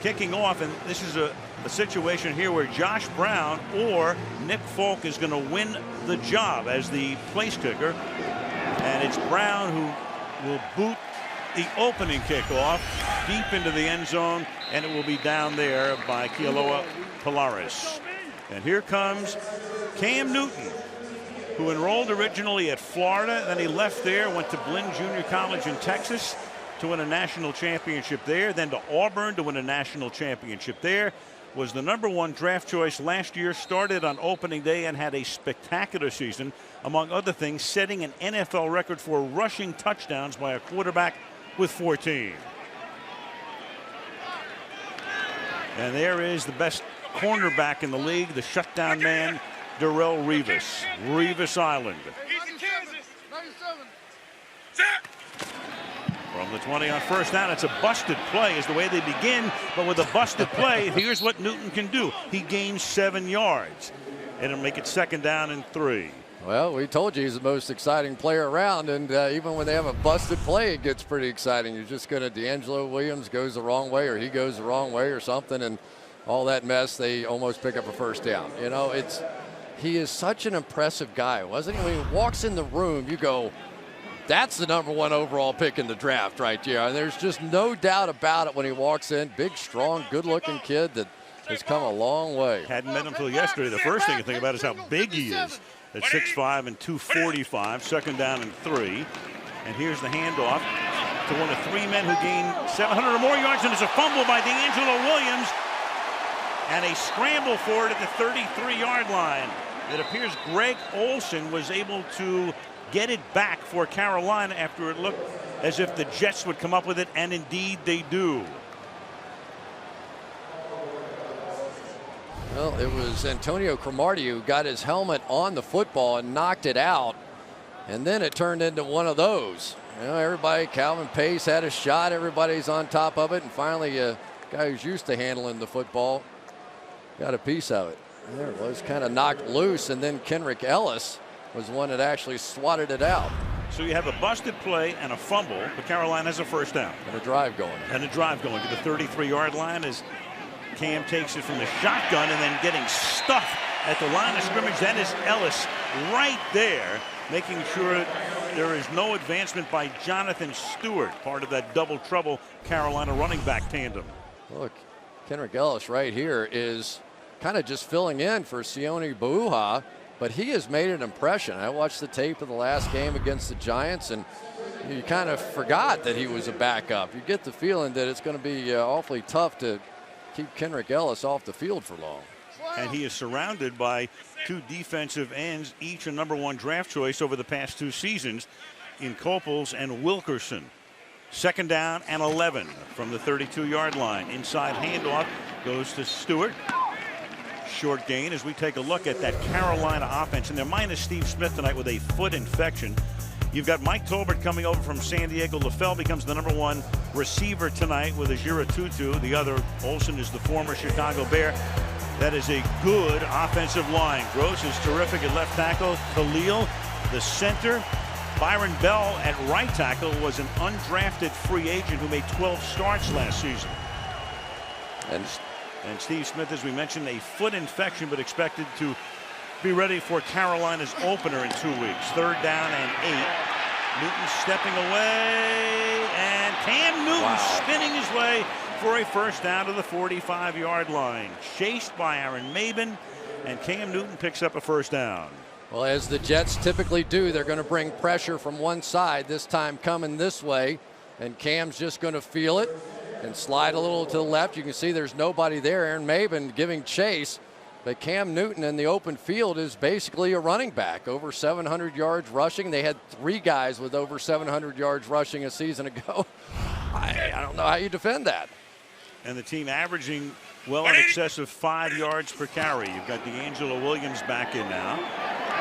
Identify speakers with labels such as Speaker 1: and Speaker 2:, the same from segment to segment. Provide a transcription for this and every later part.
Speaker 1: kicking off, and this is a situation here where Josh Brown or Nick Folk is going to win the job as the place kicker, and it's Brown who will boot the opening kickoff deep into the end zone, and it will be down there by Kealoha Polaris. And here comes Cam Newton, who enrolled originally at Florida, then he left there, went to Blinn Junior College in Texas to win a national championship there, then to Auburn to win a national championship there. Was the #1 draft choice last year, started on opening day and had a spectacular season, among other things setting an NFL record for rushing touchdowns by a quarterback with 14. And there is the best cornerback in the league, the shutdown man, Darrelle Revis. Revis Island. From the 20 on first down, it's a busted play is the way they begin, but with a busted play, here's what Newton can do. He gains 7 yards, and it'll make it 2nd down and 3.
Speaker 2: Well, we told you he's the most exciting player around, and even when they have a busted play, it gets pretty exciting. You're just going to D'Angelo Williams goes the wrong way, or he goes the wrong way or something, and all that mess, they almost pick up a first down. You know, he is such an impressive guy, wasn't he? When he walks in the room, you go, that's the #1 overall pick in the draft right here. And there's just no doubt about it when he walks in. Big, strong, good-looking kid that has come a long way.
Speaker 1: Hadn't met him until yesterday. The first thing you think about is how big he is at 6'5" and 245. 2nd down and 3. And here's the handoff to one of 3 men who gained 700 or more yards, and there's a fumble by D'Angelo Williams and a scramble for it at the 33-yard line. It appears Greg Olsen was able to get it back for Carolina after it looked as if the Jets would come up with it, and indeed they do.
Speaker 2: Well, it was Antonio Cromartie who got his helmet on the football and knocked it out, and then it turned into one of those. You know, everybody, Calvin Pace had a shot, everybody's on top of it, and finally a guy who's used to handling the football got a piece of it. And there it was, kind of knocked loose, and then Kenrick Ellis was one that actually swatted it out.
Speaker 1: So you have a busted play and a fumble, but Carolina has a first down.
Speaker 2: And a drive going.
Speaker 1: And a drive going to the 33-yard line as Cam takes it from the shotgun and then getting stuffed at the line of scrimmage. That is Ellis right there, making sure there is no advancement by Jonathan Stewart, part of that double trouble Carolina running back tandem.
Speaker 2: Look, Kenrick Ellis right here is kind of just filling in for Sione Bauha, but he has made an impression. I watched the tape of the last game against the Giants, and you kind of forgot that he was a backup. You get the feeling that it's going to be awfully tough to keep Kenrick Ellis off the field for long.
Speaker 1: And he is surrounded by 2 defensive ends, each a #1 draft choice over the past 2 seasons in Copels and Wilkerson. 2nd down and 11 from the 32-yard line. Inside handoff goes to Stewart. Short gain as we take a look at that Carolina offense, and they're minus Steve Smith tonight with a foot infection. You've got Mike Tolbert coming over from San Diego. LaFell becomes the #1 receiver tonight with Ajira Tutu. The other, Olsen, is the former Chicago Bear. That is a good offensive line. Gross is terrific at left tackle. Khalil, the center. Byron Bell at right tackle was an undrafted free agent who made 12 starts last season. And Steve Smith, as we mentioned, a foot infection, but expected to be ready for Carolina's opener in 2 weeks. 3rd down and 8. Newton stepping away, and Cam Newton spinning his way for a first down to the 45-yard line. Chased by Aaron Maben, and Cam Newton picks up a first down.
Speaker 2: Well, as the Jets typically do, they're going to bring pressure from one side, this time coming this way, and Cam's just going to feel it and slide a little to the left. You can see there's nobody there. Aaron Maben giving chase, but Cam Newton in the open field is basically a running back, over 700 yards rushing. They had 3 guys with over 700 yards rushing a season ago. I don't know how you defend that.
Speaker 1: And the team averaging well in excess of 5 yards per carry. You've got D'Angelo Williams back in now.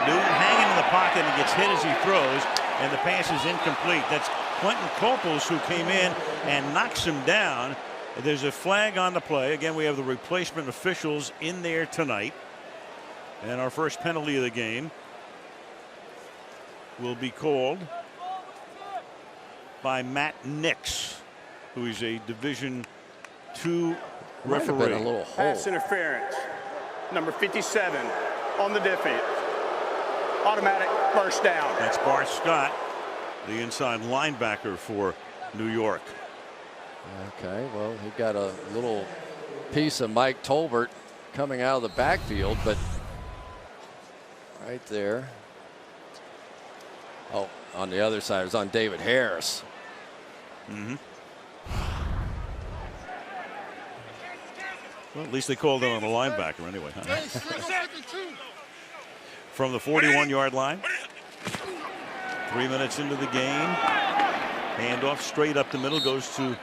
Speaker 1: Newton hanging in the pocket and gets hit as he throws, and the pass is incomplete. That's Quentin Copels who came in and knocks him down. There's a flag on the play. Again, we have the replacement officials in there tonight. And our first penalty of the game will be called by Matt Nix, who is a Division II
Speaker 2: Might have been a little hole.
Speaker 3: Pass interference. Number 57 on the defense. Automatic first down.
Speaker 1: That's Bart Scott, the inside linebacker for New York.
Speaker 2: Okay, well, he got a little piece of Mike Tolbert coming out of the backfield, but right there. Oh, on the other side, it was on David Harris.
Speaker 1: Well, at least they called it on a linebacker anyway, huh? From the 41-yard line. 3 minutes into the game. Handoff straight up the middle goes to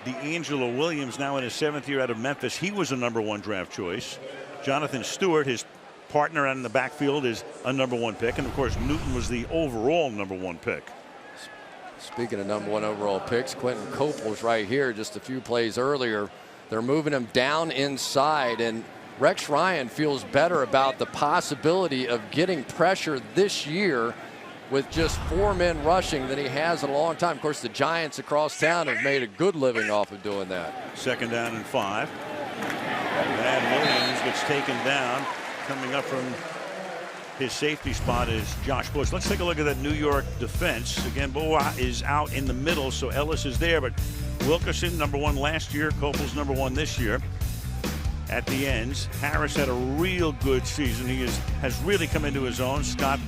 Speaker 1: D'Angelo Williams, now in his 7th year out of Memphis. He was a #1 draft choice. Jonathan Stewart, his partner out in the backfield, is a #1 pick. And, of course, Newton was the overall #1 pick.
Speaker 2: Speaking of #1 overall picks, Quentin Copel's right here just a few plays earlier. They're moving him down inside, and Rex Ryan feels better about the possibility of getting pressure this year with just 4 men rushing than he has in a long time. Of course, the Giants across town have made a good living off of doing that.
Speaker 1: 2nd down and 5. And Williams gets taken down. Coming up from his safety spot is Josh Bush. Let's take a look at that New York defense. Again, Boa is out in the middle, so Ellis is there, but Wilkerson, #1 last year. Copel's #1 this year. At the ends, Harris had a real good season. He has really come into his own. Scott,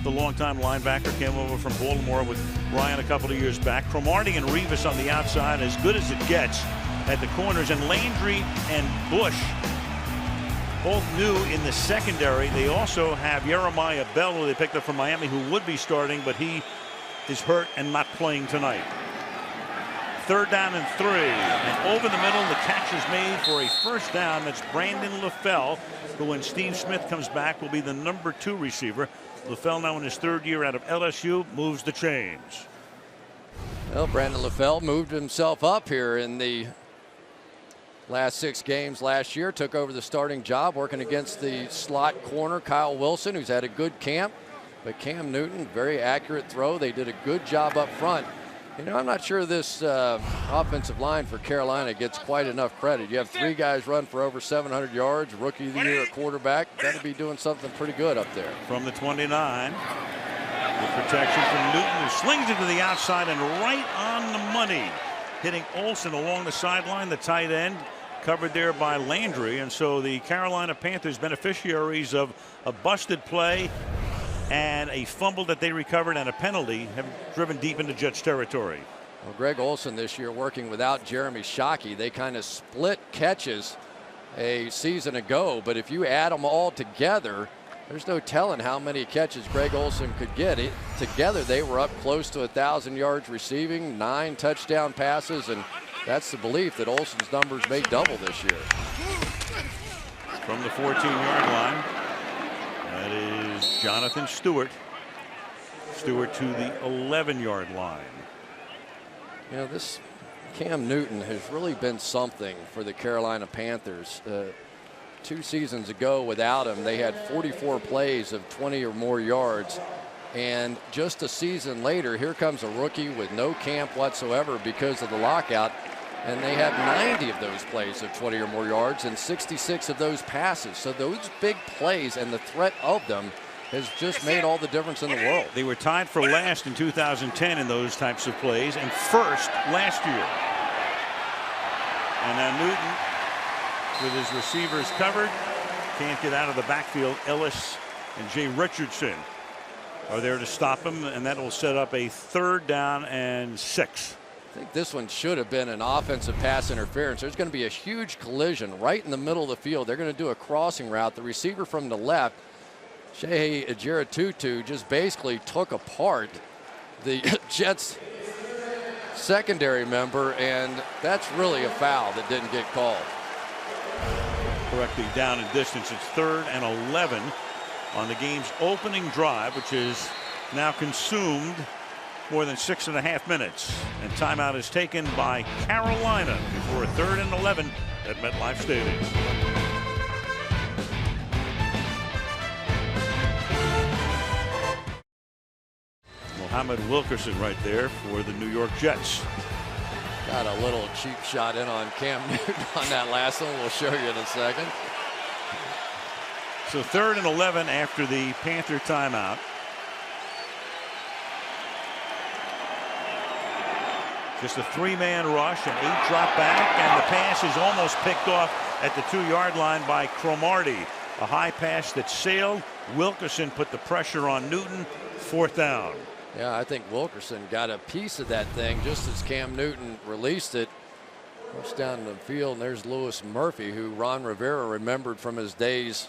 Speaker 1: the longtime linebacker, came over from Baltimore with Ryan a couple of years back. Cromartie and Revis on the outside, as good as it gets at the corners. And Landry and Bush, both new in the secondary. They also have Jeremiah Bell, who they picked up from Miami, who would be starting, but he is hurt and not playing tonight. 3rd down and 3. And over the middle, the catch is made for a first down. That's Brandon LaFell, who, when Steve Smith comes back, will be the #2 receiver. LaFell, now in his 3rd year out of LSU, moves the chains.
Speaker 2: Well, Brandon LaFell moved himself up here in the last 6 games last year. Took over the starting job working against the slot corner, Kyle Wilson, who's had a good camp. But Cam Newton, very accurate throw. They did a good job up front. You know, I'm not sure this offensive line for Carolina gets quite enough credit. You have 3 guys run for over 700 yards, rookie of the year at quarterback. Got to be doing something pretty good up there.
Speaker 1: From the 29, the protection from Newton, who slings it to the outside and right on the money, hitting Olsen along the sideline, the tight end, covered there by Landry. And so the Carolina Panthers, beneficiaries of a busted play and a fumble that they recovered and a penalty, have driven deep into Jets territory.
Speaker 2: Well, Greg Olsen this year working without Jeremy Shockey. They kind of split catches a season ago, but if you add them all together, there's no telling how many catches Greg Olsen could get. Together they were up close to 1,000 yards receiving, 9 touchdown passes, and that's the belief that Olsen's numbers may double this year.
Speaker 1: From the 14-yard line, that is Jonathan Stewart. Stewart to the 11-yard line.
Speaker 2: You know, this Cam Newton has really been something for the Carolina Panthers. 2 seasons ago without him, they had 44 plays of 20 or more yards. And just a season later, here comes a rookie with no camp whatsoever because of the lockout. And they have 90 of those plays of 20 or more yards and 66 of those passes. So those big plays and the threat of them has just made all the difference in the world.
Speaker 1: They were tied for last in 2010 in those types of plays and first last year. And now Newton, with his receivers covered, can't get out of the backfield. Ellis and Jay Richardson are there to stop him, and that will set up a 3rd down and 6.
Speaker 2: I think this one should have been an offensive pass interference. There's going to be a huge collision right in the middle of the field. They're going to do a crossing route. The receiver from the left, Shehe Ajiratutu, just basically took apart the Jets secondary member, and that's really a foul that didn't get called.
Speaker 1: Correctly down in distance. It's 3rd and 11 on the game's opening drive, which is now consumed more than 6.5 minutes. And timeout is taken by Carolina before a 3rd and 11 at MetLife Stadium. Muhammad Wilkerson right there for the New York Jets.
Speaker 2: Got a little cheap shot in on Cam Newton on that last one. We'll show you in a second.
Speaker 1: So 3rd and 11 after the Panther timeout. Just a 3-man rush, an 8 drop back, and the pass is almost picked off at the 2-yard line by Cromartie. A high pass that sailed. Wilkerson put the pressure on Newton. 4th down.
Speaker 2: Yeah, I think Wilkerson got a piece of that thing just as Cam Newton released it. Looks down the field, and there's Lewis Murphy, who Ron Rivera remembered from his days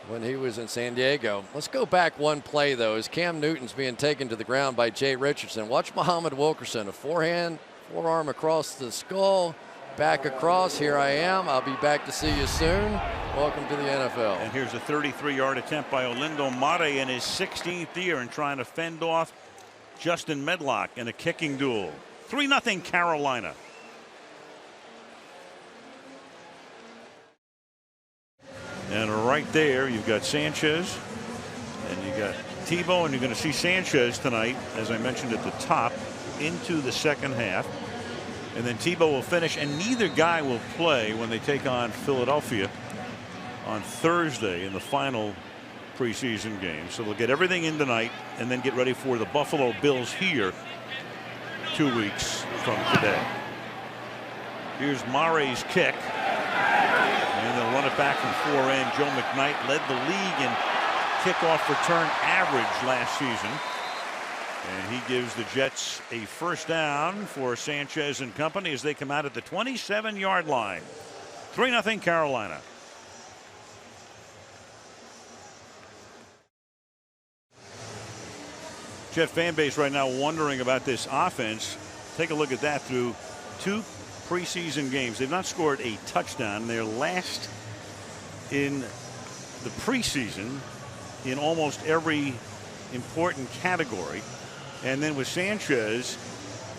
Speaker 2: when he was in San Diego. Let's go back one play, though, as Cam Newton's being taken to the ground by Jay Richardson. Watch Muhammad Wilkerson, a forehand, forearm across the skull, back across. Here I am. I'll be back to see you soon. Welcome to the NFL.
Speaker 1: And here's a 33-yard attempt by Olindo Mare in his 16th year and trying to fend off Justin Medlock in a kicking duel. 3-0 Carolina. And right there, you've got Sanchez, and you got Tebow, and you're going to see Sanchez tonight, as I mentioned at the top, into the second half. And then Tebow will finish, and neither guy will play when they take on Philadelphia on Thursday in the final preseason game. So they'll get everything in tonight and then get ready for the Buffalo Bills here 2 weeks from today. Here's Mare's kick. And they'll run it back from 4 Joe McKnight led the league in kickoff return average last season. And he gives the Jets a 1st down for Sanchez and company as they come out at the 27-yard line. 3-0 Carolina. Jet fan base right now wondering about this offense. Take a look at that through 2 preseason games. They've not scored a touchdown. They're last in the preseason in almost every important category. And then with Sanchez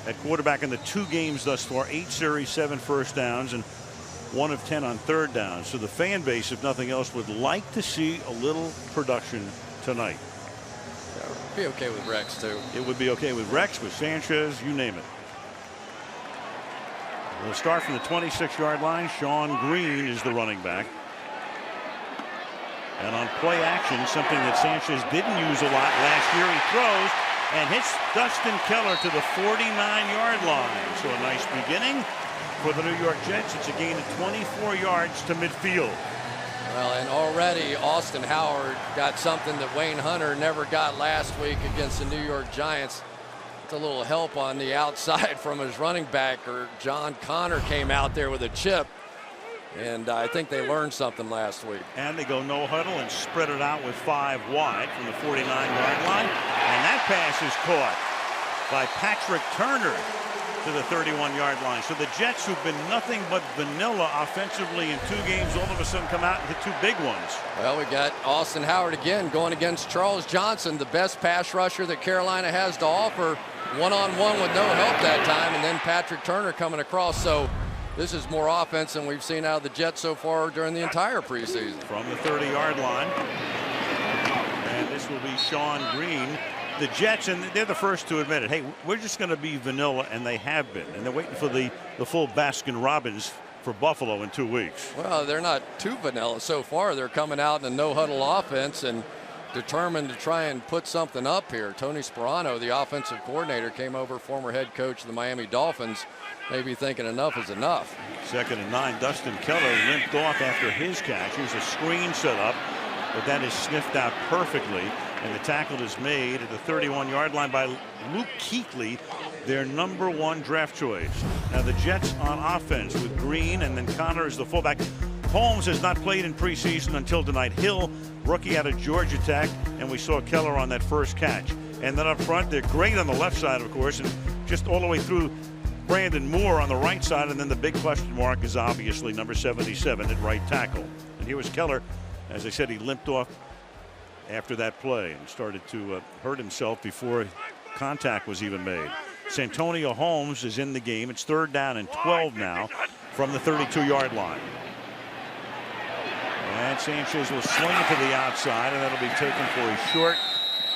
Speaker 1: at quarterback in the 2 games thus far, 8 series, 7 first downs, and 1 of 10 on 3rd down. So the fan base, if nothing else, would like to see a little production tonight.
Speaker 2: Be okay with Rex, too.
Speaker 1: It would be okay with Rex, with Sanchez, you name it. We'll start from the 26-yard line. Sean Green is the running back. And on play action, something that Sanchez didn't use a lot last year, he throws and hits Dustin Keller to the 49-yard line. So a nice beginning for the New York Jets. It's a gain of 24 yards to midfield.
Speaker 2: Well, and already Austin Howard got something that Wayne Hunter never got last week against the New York Giants. It's a little help on the outside from his running back, or John Connor came out there with a chip. And I think they learned something last week.
Speaker 1: And they go no huddle and spread it out with 5 wide from the 49-yard line. And that pass is caught by Patrick Turner to the 31-yard line. So the Jets, who've been nothing but vanilla offensively in 2 games, all of a sudden come out and hit 2 big ones.
Speaker 2: Well, we got Austin Howard again going against Charles Johnson, the best pass rusher that Carolina has to offer, one-on-one with no help that time, and then Patrick Turner coming across. So this is more offense than we've seen out of the Jets so far during the entire preseason.
Speaker 1: From the 30-yard line. And this will be Sean Green. The Jets, and they're the first to admit it, hey, we're just going to be vanilla, and they have been. And they're waiting for the full Baskin-Robbins for Buffalo in 2 weeks.
Speaker 2: Well, they're not too vanilla so far. They're coming out in a no-huddle offense and determined to try and put something up here. Tony Sperano, the offensive coordinator, came over, former head coach of the Miami Dolphins, maybe thinking enough is enough. 2nd
Speaker 1: and 9. Dustin Keller limped off after his catch. Here's a screen set up, but that is sniffed out perfectly. And the tackle is made at the 31-yard line by Luke Kuechly, their #1 draft choice. Now the Jets on offense with Green and then Connor as the fullback. Holmes has not played in preseason until tonight. Hill, rookie out of Georgia Tech, and we saw Keller on that first catch. And then up front, they're great on the left side, of course, and just all the way through Brandon Moore on the right side. And then the big question mark is obviously number 77 at right tackle. And here was Keller. As I said, he limped off after that play and started to hurt himself before contact was even made. Santonio Holmes is in the game. It's 3rd down and 12 now from the 32-yard line. And Sanchez will swing it to the outside, and that'll be taken for a short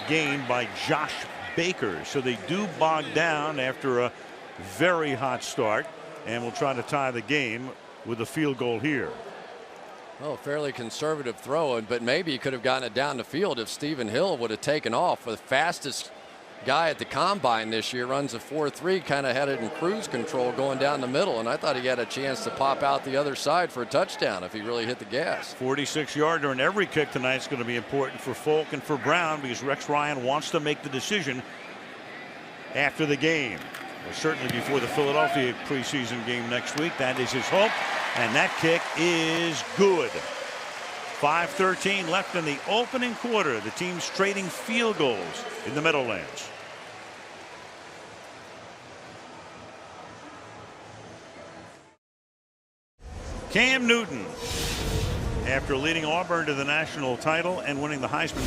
Speaker 1: gain by Josh Baker. So they do bog down after a very hot start and will try to tie the game with a field goal here.
Speaker 2: Well, fairly conservative throw, but maybe he could have gotten it down the field if Stephen Hill would have taken off. The fastest guy at the combine this year, runs a 4.3, kind of had it in cruise control going down the middle, and I thought he had a chance to pop out the other side for a touchdown if he really hit the gas.
Speaker 1: 46-yarder, and every kick tonight is going to be important for Folk and for Brown because Rex Ryan wants to make the decision after the game. Well, certainly before the Philadelphia preseason game next week. That is his hope, and that kick is good. 5:13 left in the opening quarter. The team's trading field goals in the Meadowlands. Cam Newton, after leading Auburn to the national title and winning the Heisman,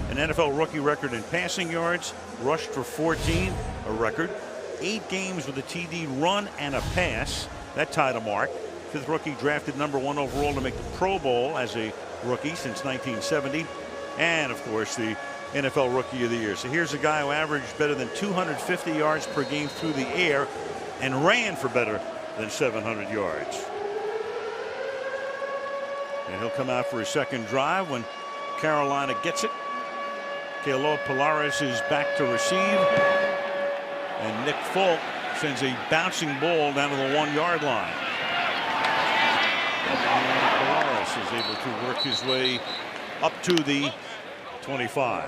Speaker 1: an NFL rookie record in passing yards, rushed for 14, a record, 8 games with a TD run and a pass. That tied a mark. Fifth rookie drafted #1 overall to make the Pro Bowl as a rookie since 1970. And, of course, the NFL Rookie of the Year. So here's a guy who averaged better than 250 yards per game through the air and ran for better than 700 yards. And he'll come out for his second drive when Carolina gets it. Kealo Polaris is back to receive. And Nick Folk sends a bouncing ball down to the 1-yard line. And Polaris is able to work his way up to the 25.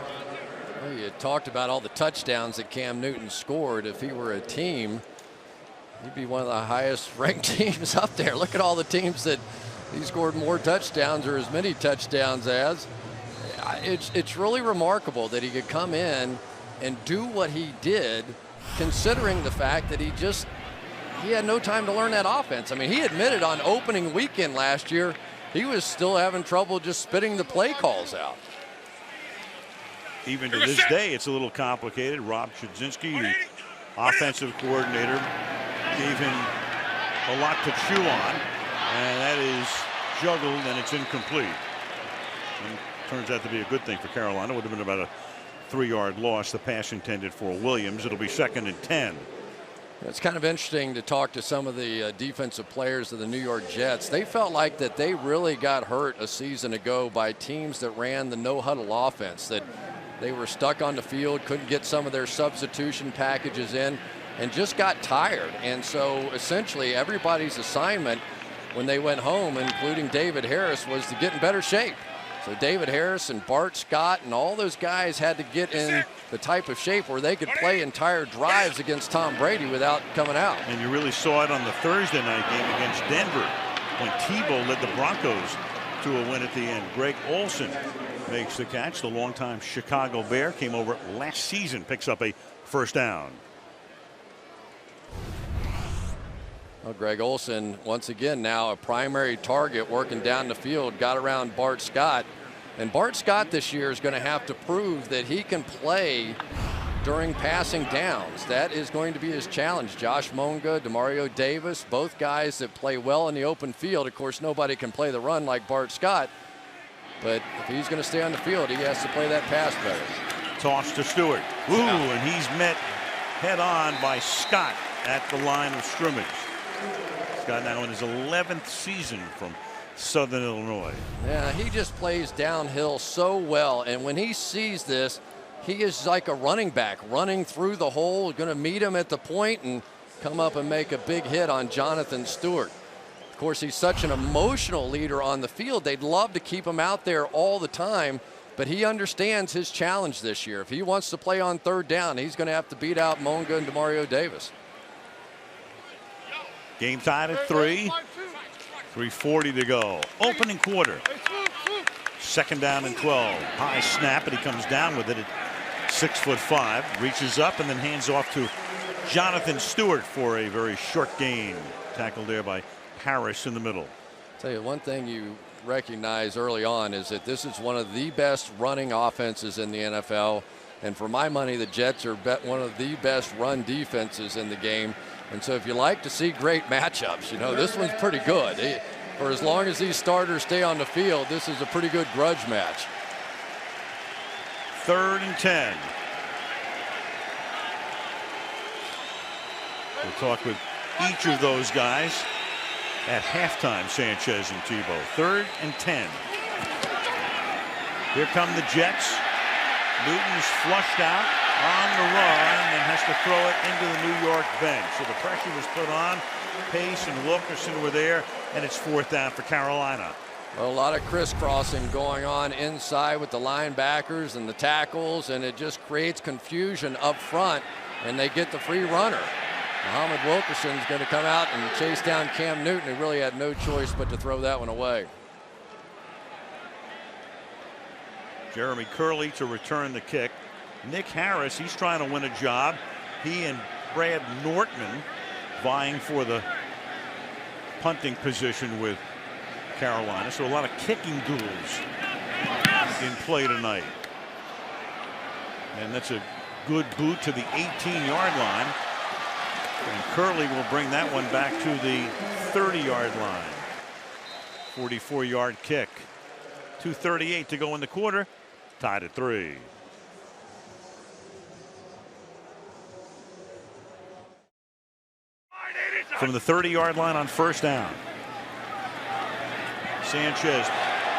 Speaker 2: Well, you talked about all the touchdowns that Cam Newton scored. If he were a team, he'd be one of the highest ranked teams up there. Look at all the teams that he scored more touchdowns or as many touchdowns as. It's really remarkable that he could come in and do what he did, considering the fact that he had no time to learn that offense. I mean, he admitted on opening weekend last year he was still having trouble just spitting the play calls out.
Speaker 1: Even to this day, it's a little complicated. Rob Chudzinski, the offensive coordinator, gave him a lot to chew on, and that is juggled and it's incomplete. And turns out to be a good thing for Carolina. Would have been about a 3-yard loss. The pass intended for Williams. It'll be 2nd and 10.
Speaker 2: It's kind of interesting to talk to some of the defensive players of the New York Jets. They felt like that they really got hurt a season ago by teams that ran the no-huddle offense, that they were stuck on the field, couldn't get some of their substitution packages in, and just got tired. And so essentially everybody's assignment when they went home, including David Harris, was to get in better shape. So David Harris and Bart Scott and all those guys had to get in the type of shape where they could play entire drives against Tom Brady without coming out.
Speaker 1: And you really saw it on the Thursday night game against Denver when Tebow led the Broncos to a win at the end. Greg Olsen makes the catch. The longtime Chicago Bear came over last season, picks up a first down.
Speaker 2: Well, Greg Olsen, once again, now a primary target working down the field, got around Bart Scott. And Bart Scott this year is going to have to prove that he can play during passing downs. That is going to be his challenge. Josh Monga, Demario Davis, both guys that play well in the open field. Of course, nobody can play the run like Bart Scott. But if he's going to stay on the field, he has to play that pass better.
Speaker 1: Toss to Stewart. Ooh, and he's met head on by Scott at the line of scrimmage. Scott now in his 11th season from Southern Illinois.
Speaker 2: Yeah, he just plays downhill so well, and when he sees this, he is like a running back running through the hole, going to meet him at the point and come up and make a big hit on Jonathan Stewart. Of course, he's such an emotional leader on the field. They'd love to keep him out there all the time, but he understands his challenge this year. If he wants to play on 3rd down, he's going to have to beat out Monga and Demario Davis.
Speaker 1: Game tied at 3. 3:40 to go. Opening quarter. 2nd down and 12. High snap, and he comes down with it at 6'5". Reaches up and then hands off to Jonathan Stewart for a very short gain. Tackled there by Harris in the middle.
Speaker 2: I'll tell you one thing you recognize early on is that this is one of the best running offenses in the NFL. And for my money, the Jets are one of the best run defenses in the game. And so if you like to see great matchups, you know, this one's pretty good. For as long as these starters stay on the field, this is a pretty good grudge match.
Speaker 1: 3rd and 10. We'll talk with each of those guys at halftime, Sanchez and Tebow. 3rd and 10. Here come the Jets. Newton's flushed out on the run and has to throw it into the New York bench. So the pressure was put on. Pace and Wilkerson were there, and it's 4th down for Carolina.
Speaker 2: Well, a lot of crisscrossing going on inside with the linebackers and the tackles, and it just creates confusion up front, and they get the free runner. Muhammad Wilkerson's going to come out and chase down Cam Newton, who really had no choice but to throw that one away.
Speaker 1: Jeremy Curley to return the kick. Nick Harris, he's trying to win a job. He and Brad Nortman vying for the punting position with Carolina. So a lot of kicking duels in play tonight. And that's a good boot to the 18-yard line. And Curley will bring that one back to the 30-yard line. 44-yard kick. 2:38 to go in the quarter. Tied at 3. From the 30-yard line on 1st down. Sanchez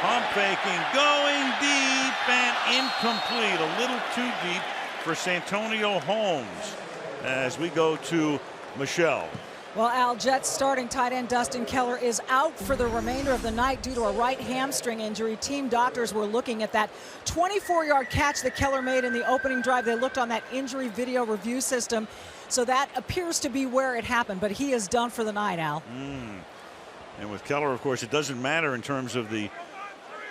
Speaker 1: pump faking, going deep and incomplete. A little too deep for Santonio Holmes as we go to Michelle.
Speaker 4: Well, Al, Jets starting tight end Dustin Keller is out for the remainder of the night due to a right hamstring injury. Team doctors were looking at that 24-yard catch that Keller made in the opening drive. They looked on that injury video review system. So that appears to be where it happened, but he is done for the night, Al.
Speaker 1: And with Keller, of course, it doesn't matter in terms of the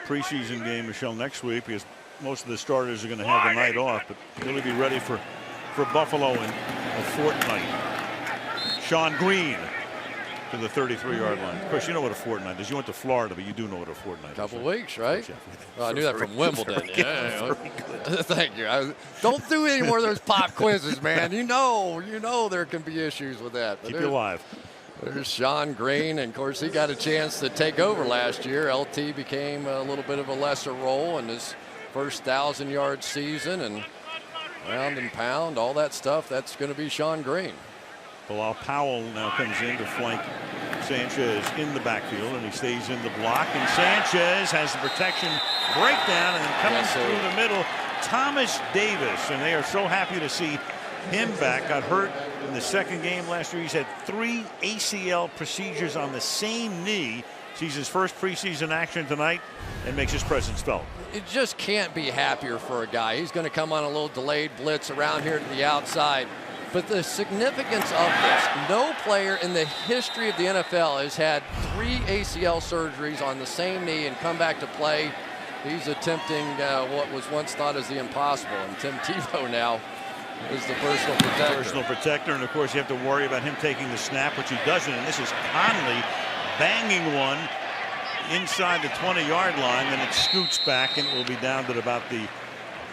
Speaker 1: preseason game, Michelle, next week, because most of the starters are going to have the night off, but really be ready for Buffalo in a fortnight. Sean Green to the 33-yard line. Of course, you know what a fortnight is. You went to Florida, but you do know what a fortnight is.
Speaker 2: Couple weeks, right? Well, I knew that from Wimbledon.
Speaker 1: Very good.
Speaker 2: Thank you. Don't do any more of those pop quizzes, man. You know there can be issues with that. But
Speaker 1: keep you alive.
Speaker 2: There's Sean Green, and of course he got a chance to take over last year. LT became a little bit of a lesser role in his first 1,000-yard season, and round and pound, all that stuff. That's going to be Sean Green.
Speaker 1: Bilal Powell now comes in to flank Sanchez in the backfield, and he stays in the block. And Sanchez has the protection breakdown, and then coming through the middle, Thomas Davis. And they are so happy to see him back. Got hurt in the second game last year. He's had 3 ACL procedures on the same knee. Sees his first preseason action tonight and makes his presence felt.
Speaker 2: It just can't be happier for a guy. He's going to come on a little delayed blitz around here to the outside. But the significance of this, no player in the history of the NFL has had 3 ACL surgeries on the same knee and come back to play. He's attempting what was once thought as the impossible. And Tim Tebow now is the personal protector.
Speaker 1: Personal protector, and of course you have to worry about him taking the snap, which he doesn't. And this is Conley banging one inside the 20-yard line, then it scoots back and it will be down to about the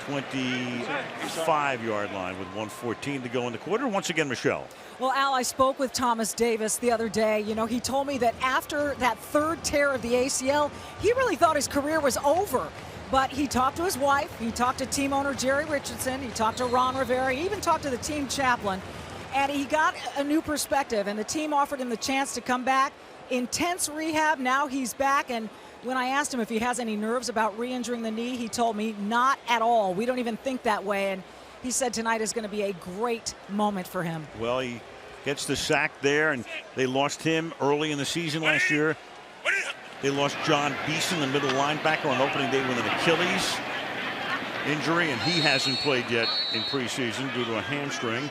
Speaker 1: 25-yard line with 1:14 to go in the quarter. Once again, Michelle.
Speaker 4: Well, Al, I spoke with Thomas Davis the other day. You know, he told me that after that 3rd tear of the ACL, he really thought his career was over. But he talked to his wife, he talked to team owner Jerry Richardson, he talked to Ron Rivera, he even talked to the team chaplain, and he got a new perspective, and the team offered him the chance to come back. Intense rehab, now he's back, and when I asked him if he has any nerves about re-injuring the knee, he told me not at all. We don't even think that way, and he said tonight is going to be a great moment for him.
Speaker 1: Well, he gets the sack there, and they lost him early in the season last year. They lost John Beeson, the middle linebacker, on opening day with an Achilles injury, and he hasn't played yet in preseason due to a hamstring.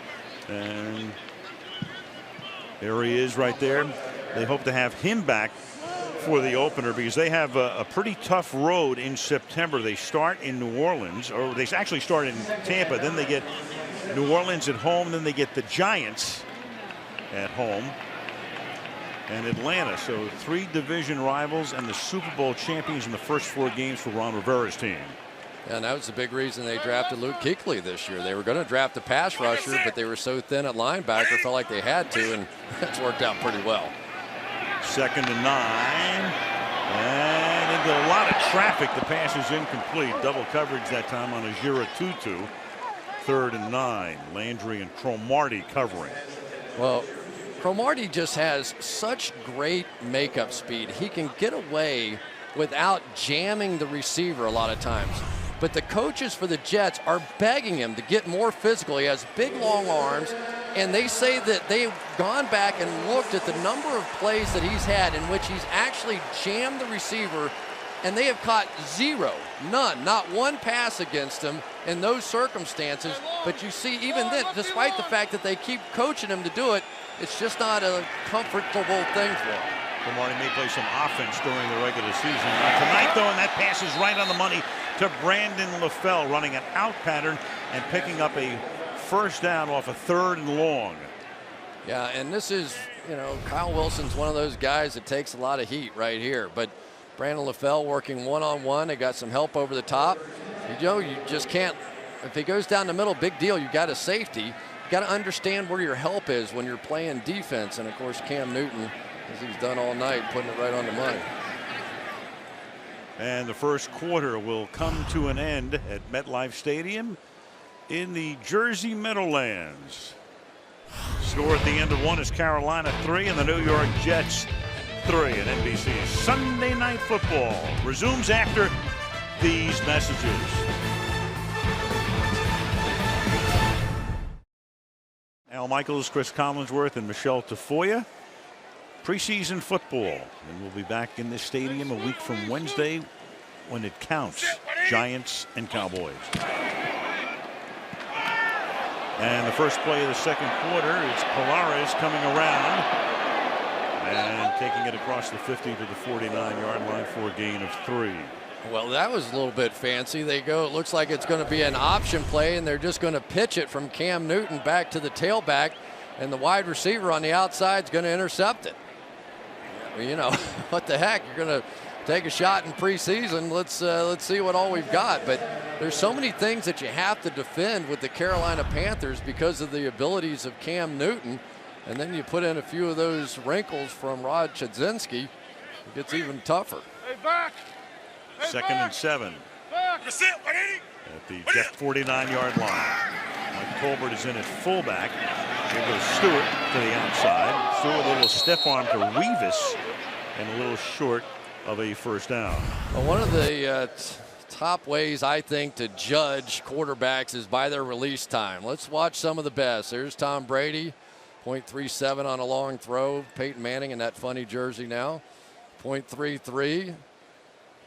Speaker 1: And there he is right there. They hope to have him back for the opener because they have a pretty tough road in September. They start in New Orleans, or they actually start in Tampa, then they get New Orleans at home, then they get the Giants at home and Atlanta. So 3 division rivals and the Super Bowl champions in the first 4 games for Ron Rivera's team.
Speaker 2: And that was the big reason they drafted Luke Kuechly this year. They were going to draft a pass rusher, but they were so thin at linebacker, felt like they had to, and that's worked out pretty well.
Speaker 1: 2nd and 9, and into a lot of traffic. The pass is incomplete. Double coverage that time on Ajira Tutu. 3rd and 9. Landry and Cromartie covering.
Speaker 2: Well, Cromartie just has such great makeup speed. He can get away without jamming the receiver a lot of times. But the coaches for the Jets are begging him to get more physical. He has big, long arms, and they say that they've gone back and looked at the number of plays that he's had in which he's actually jammed the receiver, and they have caught zero, none, not one pass against him in those circumstances. But you see, even then, despite the fact that they keep coaching him to do it, it's just not a comfortable thing for him.
Speaker 1: Cromartie may play some offense during the regular season. Tonight, though, and that pass is right on the money to Brandon LaFell, running an out pattern and picking up a first down off a 3rd and long.
Speaker 2: Yeah, and this is, Kyle Wilson's one of those guys that takes a lot of heat right here. But Brandon LaFell working one-on-one. They got some help over the top. You just can't, if he goes down the middle, big deal. You got a safety. You got to understand where your help is when you're playing defense. And, of course, Cam Newton, as he's done all night, putting it right on the money.
Speaker 1: And the first quarter will come to an end at MetLife Stadium in the Jersey Meadowlands. Score at the end of one is Carolina 3 and the New York Jets 3. And NBC's Sunday Night Football resumes after these messages. Al Michaels, Chris Collinsworth, and Michelle Tafoya. Preseason football, and we'll be back in this stadium a week from Wednesday when it counts. Giants and Cowboys. And the first play of the second quarter is Pilares coming around and taking it across the 50 to the 49-yard line for a gain of 3.
Speaker 2: Well, that was a little bit fancy. They go, it looks like it's going to be an option play, and they're just going to pitch it from Cam Newton back to the tailback, and the wide receiver on the outside is going to intercept it. Well, what the heck? You're going to take a shot in preseason. Let's see what all we've got. But there's so many things that you have to defend with the Carolina Panthers because of the abilities of Cam Newton. And then you put in a few of those wrinkles from Rod Chudzinski. It gets even tougher.
Speaker 1: Second and 7. At the Jet 49-yard line. Mike Tolbert is in at fullback. Here goes Stewart to the outside. Stewart a little stiff arm to Revis and a little short of a first down.
Speaker 2: Well, one of the top ways I think to judge quarterbacks is by their release time. Let's watch some of the best. There's Tom Brady, 0.37 on a long throw. Peyton Manning in that funny jersey now, 0.33.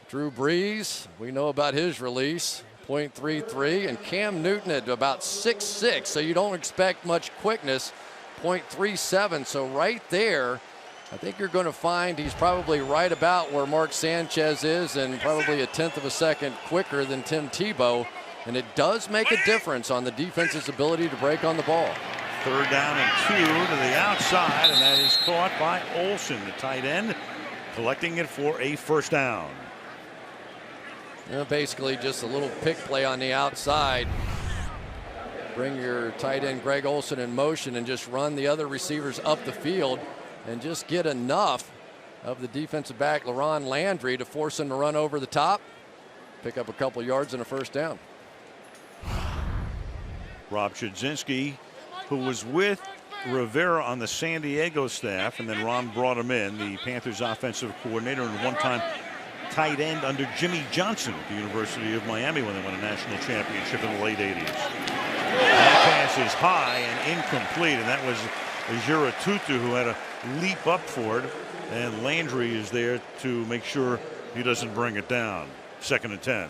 Speaker 2: Drew Brees, we know about his release, 0.33, and Cam Newton at about 6'6", so you don't expect much quickness, 0.37. So right there, I think you're going to find he's probably right about where Mark Sanchez is and probably a 1/10 of a second quicker than Tim Tebow, and it does make a difference on the defense's ability to break on the ball.
Speaker 1: 3rd down and 2 to the outside, and that is caught by Olsen, the tight end, collecting it for a first down.
Speaker 2: Basically just a little pick play on the outside. Bring your tight end Greg Olsen in motion and just run the other receivers up the field and just get enough of the defensive back LaRon Landry to force him to run over the top, pick up a couple yards and a first down.
Speaker 1: Rob Chudzinski, who was with Rivera on the San Diego staff, and then Ron brought him in, the Panthers offensive coordinator and one-time tight end under Jimmy Johnson at the University of Miami when they won a national championship in the late 80s. That pass is high and incomplete, and that was Jira Tutu who had to leap up for it, and Landry is there to make sure he doesn't bring it down. 2nd and 10.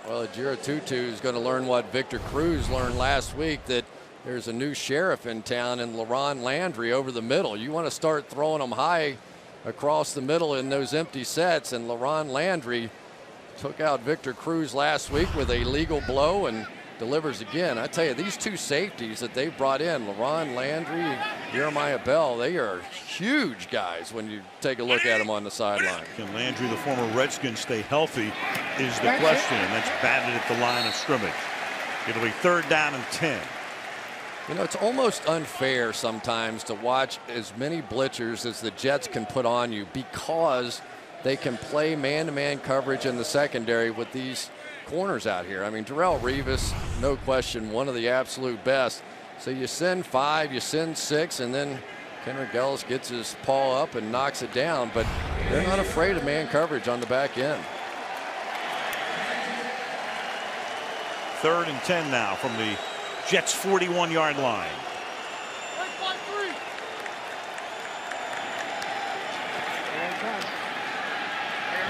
Speaker 2: Well, Jira Tutu is going to learn what Victor Cruz learned last week, that there's a new sheriff in town in LaRon Landry over the middle. You want to start throwing them high across the middle in those empty sets, and LaRon Landry took out Victor Cruz last week with a legal blow and delivers again. I tell you, these two safeties that they brought in, LaRon Landry, Jeremiah Bell, they are huge guys when you take a look at them on the sideline.
Speaker 1: Can Landry, the former Redskin, stay healthy is the question, and that's batted at the line of scrimmage. It'll be 3rd down and 10.
Speaker 2: It's almost unfair sometimes to watch as many blitzers as the Jets can put on you because they can play man-to-man coverage in the secondary with these corners out here. I mean, Darrelle Revis, no question, one of the absolute best. So you send 5, you send 6, and then Kendrick Ellis gets his paw up and knocks it down, but they're not afraid of man coverage on the back end.
Speaker 1: 3rd and 10 now from the Jets' 41-yard line.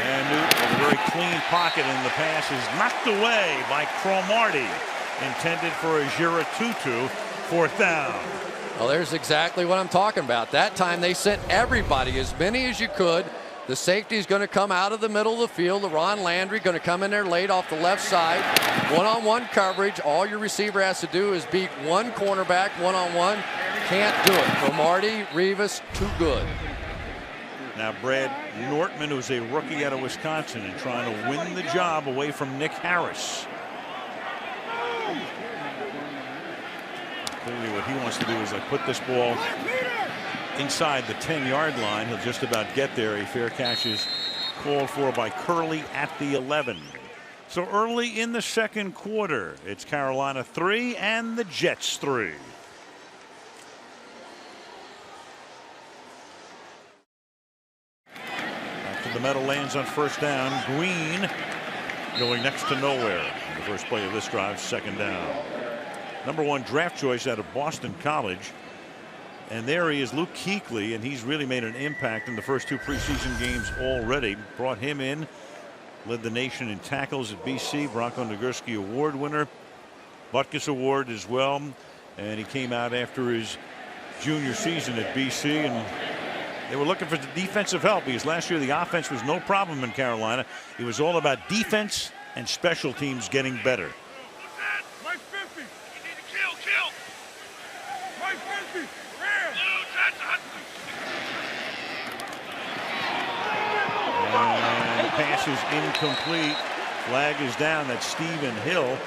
Speaker 1: And Newton with a very clean pocket, and the pass is knocked away by Cromartie, intended for a Jira Tutu, 4th down.
Speaker 2: Well, there's exactly what I'm talking about. That time they sent everybody, as many as you could. The safety's going to come out of the middle of the field. LaRon Landry going to come in there late off the left side. One-on-one coverage. All your receiver has to do is beat one cornerback one-on-one. Can't do it. Cromartie, Rivas, too good.
Speaker 1: Now Brad Nortman, who's a rookie out of Wisconsin, and trying to win the job away from Nick Harris. Clearly what he wants to do is like put this ball inside the 10-yard line. He'll just about get there. A fair catch is called for by Curley at the 11. So early in the second quarter, it's Carolina 3 and the Jets 3. After the metal lands on 1st down, Green going next to nowhere. In the first play of this drive, 2nd down. #1 draft choice out of Boston College. And there he is, Luke Kuechly, and he's really made an impact in the first 2 preseason games already. Brought him in, led the nation in tackles at BC, Bronco Nagurski Award winner, Butkus Award as well. And he came out after his junior season at BC, and they were looking for the defensive help because last year the offense was no problem in Carolina. It was all about defense and special teams getting better. And pass is incomplete. Flag is down. That's Stephen Hill,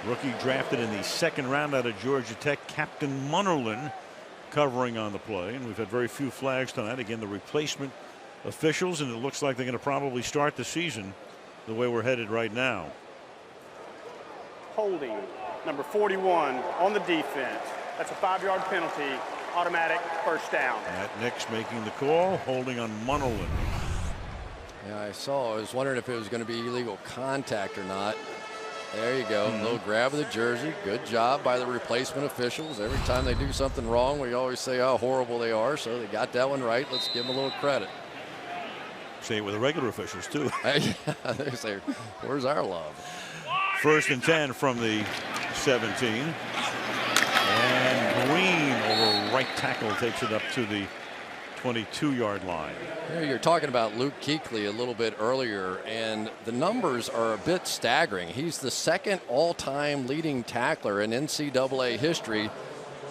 Speaker 1: rookie drafted in the 2nd round out of Georgia Tech. Captain Munnerlyn covering on the play, and we've had very few flags tonight. Again, the replacement officials, and it looks like they're going to probably start the season the way we're headed right now.
Speaker 3: Holding number 41 on the defense. That's a 5-yard penalty. Automatic 1st down.
Speaker 1: Matt Nix making the call, holding on Munnerlyn.
Speaker 2: Yeah, I was wondering if it was going to be illegal contact or not. There you go. A little grab of the jersey. Good job by the replacement officials. Every time they do something wrong, we always say how horrible they are. So they got that one right. Let's give them a little credit.
Speaker 1: Say it with the regular officials, too.
Speaker 2: Yeah, they say, where's our love?
Speaker 1: 1st and 10 from the 17. And Green over right tackle takes it up to the 22-yard line.
Speaker 2: You're talking about Luke Kuechly a little bit earlier, and the numbers are a bit staggering. He's the 2nd all-time leading tackler in NCAA history.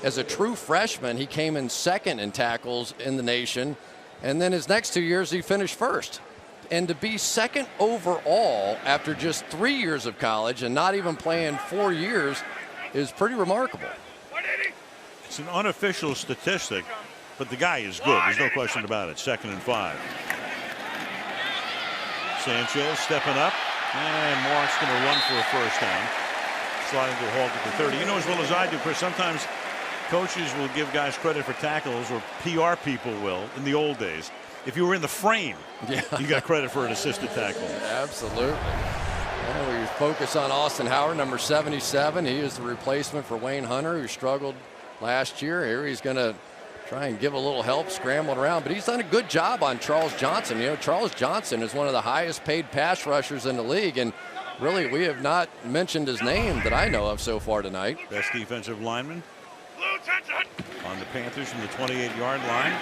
Speaker 2: As a true freshman, he came in 2nd in tackles in the nation, and then his next 2 years he finished 1st. And to be 2nd overall after just 3 years of college and not even playing 4 years is pretty remarkable.
Speaker 1: It's an unofficial statistic, but the guy is good. There's no question about it. 2nd and 5. Sanchez stepping up, and Mark's going to run for a 1st down. Sliding to a halt at the 30. You know as well as I do, Chris, sometimes coaches will give guys credit for tackles, or PR people will, in the old days. If you were in the frame, you got credit for an assisted tackle.
Speaker 2: Absolutely. Well, we focus on Austin Howard, number 77. He is the replacement for Wayne Hunter, who struggled last year. Here he's going to try and give a little help, scrambling around, but he's done a good job on Charles Johnson. You know, Charles Johnson is one of the highest paid pass rushers in the league, and really we have not mentioned his name that I know of so far tonight.
Speaker 1: Best defensive lineman on the Panthers from the 28-yard line.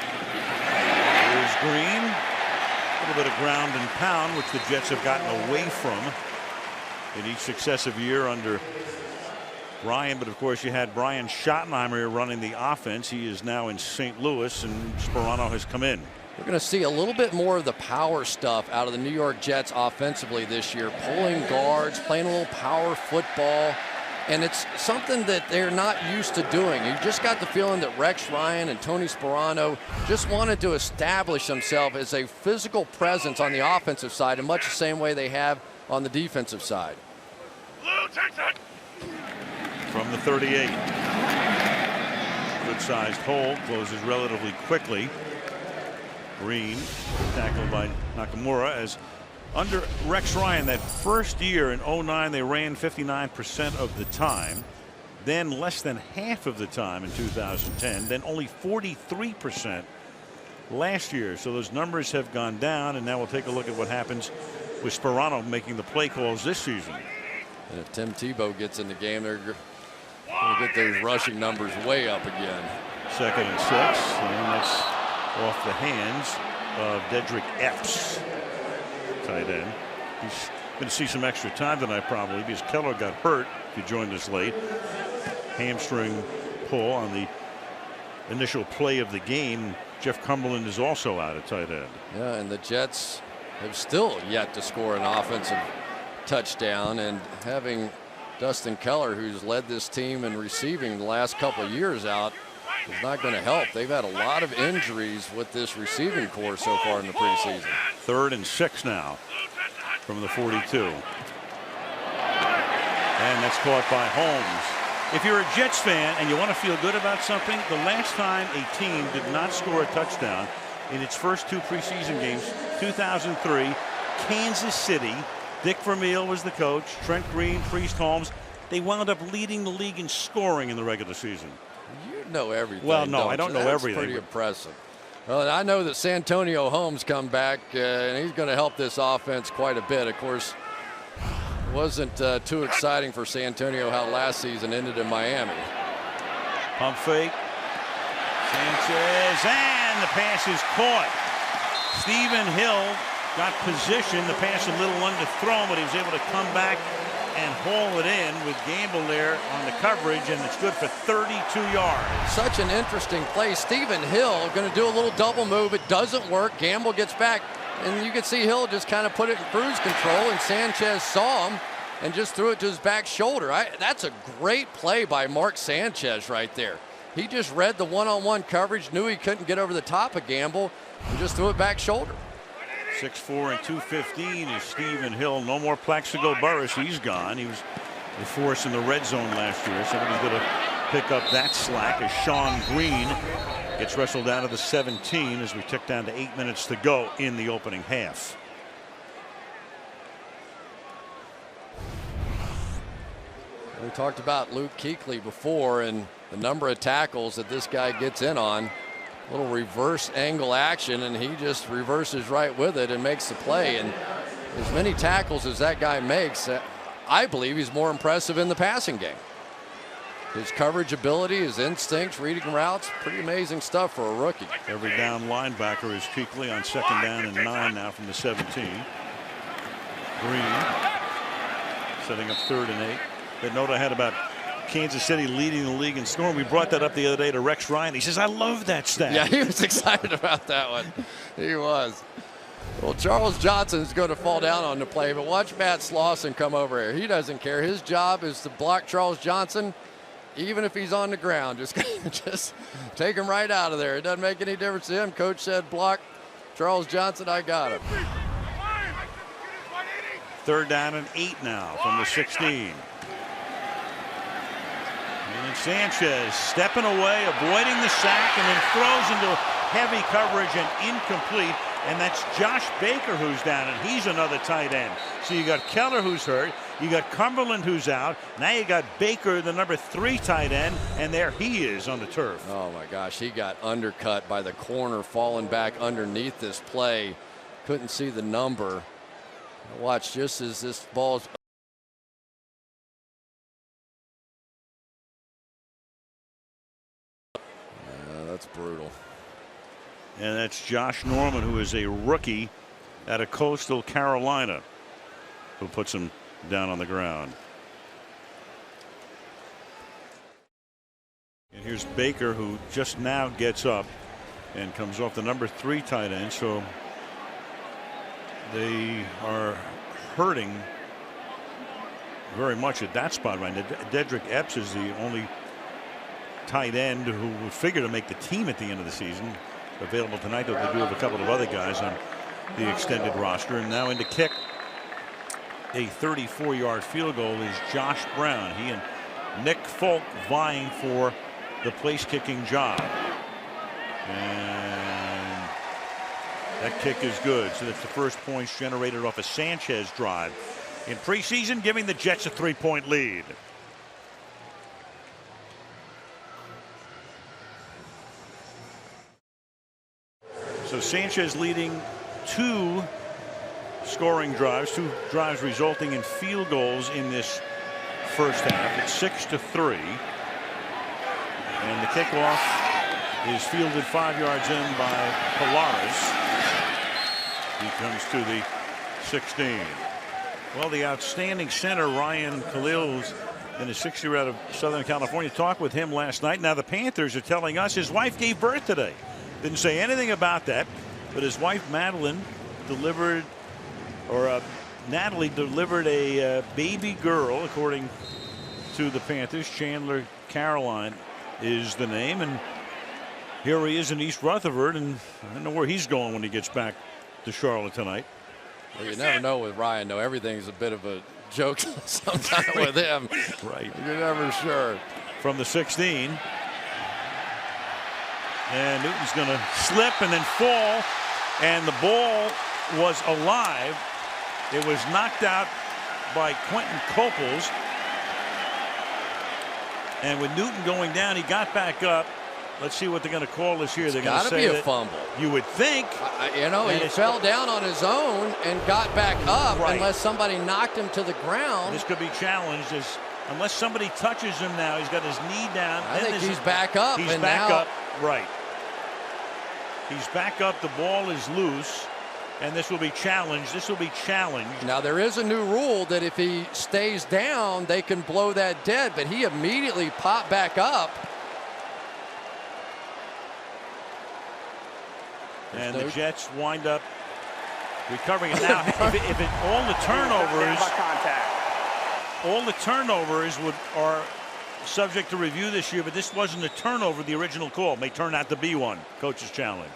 Speaker 1: Here's Green. A little bit of ground and pound, which the Jets have gotten away from in each successive year under Ryan. But of course, you had Brian Schottenheimer running the offense. He is now in St. Louis, and Sperano has come in.
Speaker 2: We're going to see a little bit more of the power stuff out of the New York Jets offensively this year, pulling guards, playing a little power football. And it's something that they're not used to doing. You just got the feeling that Rex Ryan and Tony Sperano just wanted to establish themselves as a physical presence on the offensive side in much the same way they have on the defensive side.
Speaker 1: From the 38. Good outsized hole closes relatively quickly. Green tackled by Nakamura. As under Rex Ryan, that first year in 09, they ran 59% of the time. Then less than half of the time in 2010. Then only 43% last year. So those numbers have gone down. And now we'll take a look at what happens with Sperano making the play calls this season.
Speaker 2: And if Tim Tebow gets in the game, they're going to get those rushing numbers way up again.
Speaker 1: 2nd and 6, and that's off the hands of Dedrick Epps, tight end. He's going to see some extra time tonight probably because Keller got hurt. If you joined us late, hamstring pull on the initial play of the game. Jeff Cumberland is also out at tight end.
Speaker 2: Yeah, and the Jets have still yet to score an offensive touchdown, and having Dustin Keller, who's led this team in receiving the last couple of years, out is not going to help. They've had a lot of injuries with this receiving corps so far in the preseason.
Speaker 1: 3rd and 6 now from the 42. And that's caught by Holmes. If you're a Jets fan and you want to feel good about something, the last time a team did not score a touchdown in its first 2 preseason games, 2003, Kansas City. Dick Vermeil was the coach. Trent Green, Priest Holmes. They wound up leading the league in scoring in the regular season.
Speaker 2: You know everything.
Speaker 1: Well, no, I
Speaker 2: don't
Speaker 1: don't know
Speaker 2: That's
Speaker 1: everything.
Speaker 2: Pretty impressive. Well, I know that Santonio Holmes come back, and he's going to help this offense quite a bit. Of course, it wasn't too exciting for Santonio how last season ended in Miami.
Speaker 1: Pump fake. Sanchez, and the pass is caught. Stephen Hill got position. The pass a little underthrown, but he was able to come back and haul it in with Gamble there on the coverage, and it's good for 32 yards.
Speaker 2: Such an interesting play. Stephen Hill going to do a little double move. It doesn't work. Gamble gets back, and you can see Hill just kind of put it in cruise control, and Sanchez saw him and just threw it to his back shoulder. That's a great play by Mark Sanchez right there. He just read the one-on-one coverage, knew he couldn't get over the top of Gamble, and just threw it back shoulder.
Speaker 1: 6'4" and 215 is Stephen Hill. No more Plaxico Burress. He's gone. He was the force in the red zone last year. Somebody's going to pick up that slack as Sean Green gets wrestled down to the 17 as we tick down to 8 minutes to go in the opening half.
Speaker 2: We talked about Luke Kuechly before and the number of tackles that this guy gets in on. A little reverse angle action, and he just reverses right with it and makes the play. And as many tackles as that guy makes, I believe he's more impressive in the passing game. His coverage ability, his instincts, reading routes, pretty amazing stuff for a rookie.
Speaker 1: Every down linebacker is Kuechly on 2nd down and 9 now from the 17. Green setting up 3rd and 8. That note I had about Kansas City leading the league in scoring. We brought that up the other day to Rex Ryan. He says, I love that stat.
Speaker 2: Yeah, he was excited about that one. He was. Well, Charles Johnson is going to fall down on the play, but watch Matt Slauson come over here. He doesn't care. His job is to block Charles Johnson, even if he's on the ground. Just take him right out of there. It doesn't make any difference to him. Coach said, block Charles Johnson. I got him.
Speaker 1: 3rd down and 8 now from the 16. And Sanchez stepping away, avoiding the sack, and then throws into heavy coverage and incomplete. And that's Josh Baker who's down, and he's another tight end. So you got Keller who's hurt, you got Cumberland who's out, now you got Baker, the number 3 tight end, and there he is on the turf.
Speaker 2: Oh my gosh, he got undercut by the corner, falling back underneath this play. Couldn't see the number. Watch just as this ball's that's brutal.
Speaker 1: And that's Josh Norman, who is a rookie out of Coastal Carolina, who puts him down on the ground. And here's Baker, who just now gets up and comes off the number 3 tight end. So they are hurting very much at that spot right now. Dedrick Epps is the only tight end who would figure to make the team at the end of the season. Available tonight, though they do have a couple of other guys on the extended roster. And now in to kick a 34-yard field goal is Josh Brown. He and Nick Folk vying for the place kicking job. And that kick is good. So that's the first points generated off a Sanchez drive in preseason, giving the Jets a 3-point lead. So Sanchez leading 2 scoring drives, 2 drives resulting in field goals in this first half. It's 6-3. And the kickoff is fielded 5 yards in by Pilares. He comes to the 16. Well, the outstanding center Ryan Khalil's in his 6th year out of Southern California. Talked with him last night. Now the Panthers are telling us his wife gave birth today. Didn't say anything about that, but his wife Madeline delivered, or Natalie delivered a baby girl, according to the Panthers. Chandler Caroline is the name, and here he is in East Rutherford, and I don't know where he's going when he gets back to Charlotte tonight.
Speaker 2: Well, you never know with Ryan, though. Everything's a bit of a joke sometimes with him.
Speaker 1: Right.
Speaker 2: You're never sure.
Speaker 1: From the 16. And Newton's going to slip and then fall. And the ball was alive. It was knocked out by Quentin Coples. And with Newton going down, he got back up. Let's see what they're going to call this here. They're going to say
Speaker 2: be a fumble.
Speaker 1: You would think.
Speaker 2: You know, he fell down on his own and got back up,
Speaker 1: right,
Speaker 2: unless somebody knocked him to the ground.
Speaker 1: This could be challenged unless somebody touches him now. He's got his knee down.
Speaker 2: I think he's back up.
Speaker 1: He's back up. Right. He's back up. The ball is loose. And this will be challenged. This will be challenged.
Speaker 2: Now, there is a new rule that if he stays down, they can blow that dead. But he immediately popped back up.
Speaker 1: And the Jets wind up recovering it. Now, if all the turnovers are subject to review this year, but this wasn't a turnover. The original call may turn out to be one. Coach's challenge.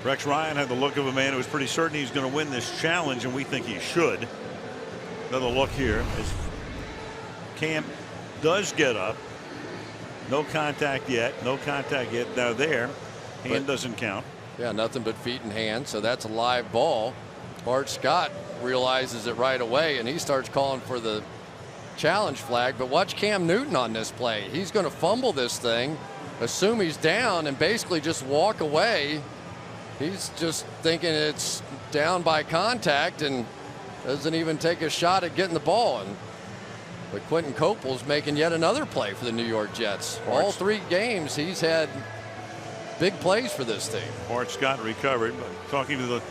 Speaker 1: Rex Ryan had the look of a man who was pretty certain he's going to win this challenge, and we think he should. Another look here as Cam does get up. No contact yet. No contact yet. Now there. Hand doesn't count.
Speaker 2: Yeah, nothing but feet and hands. So that's a live ball. Bart Scott realizes it right away, and he starts calling for the challenge flag. But watch Cam Newton on this play. He's going to fumble this thing, assume he's down, and basically just walk away. He's just thinking it's down by contact and doesn't even take a shot at getting the ball. But Quentin Coples making yet another play for the New York Jets. All 3 games he's had big plays for this team.
Speaker 1: Bart Scott recovered. But talking to the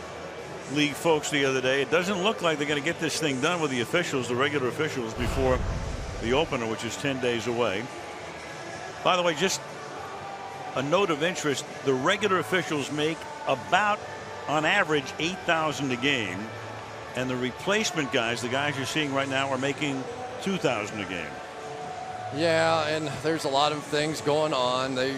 Speaker 1: league folks the other day, it doesn't look like they're going to get this thing done with the officials, the regular officials, before the opener, which is 10 days away. By the way, just a note of interest, the regular officials make about, on average, $8,000 a game, and the replacement guys, the guys you're seeing right now, are making $2,000 a game.
Speaker 2: Yeah, and there's a lot of things going on. The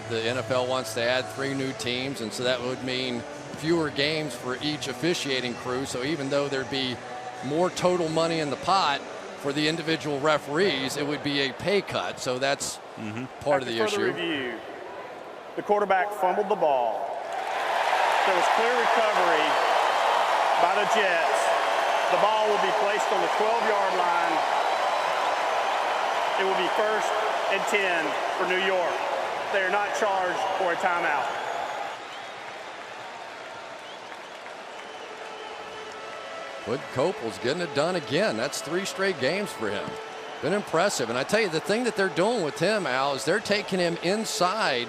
Speaker 2: NFL wants to add 3 new teams, and so that would mean fewer games for each officiating crew. So even though there'd be more total money in the pot for the individual referees, it would be a pay cut. So that's part of the issue.
Speaker 3: Review, the quarterback fumbled the ball. There was clear recovery by the Jets. The ball will be placed on the 12-yard line. It will be 1st and 10 for New York. They are not charged for a timeout.
Speaker 2: But Coples getting it done again. That's 3 straight games for him. Been impressive. And I tell you, the thing that they're doing with him, Al, is they're taking him inside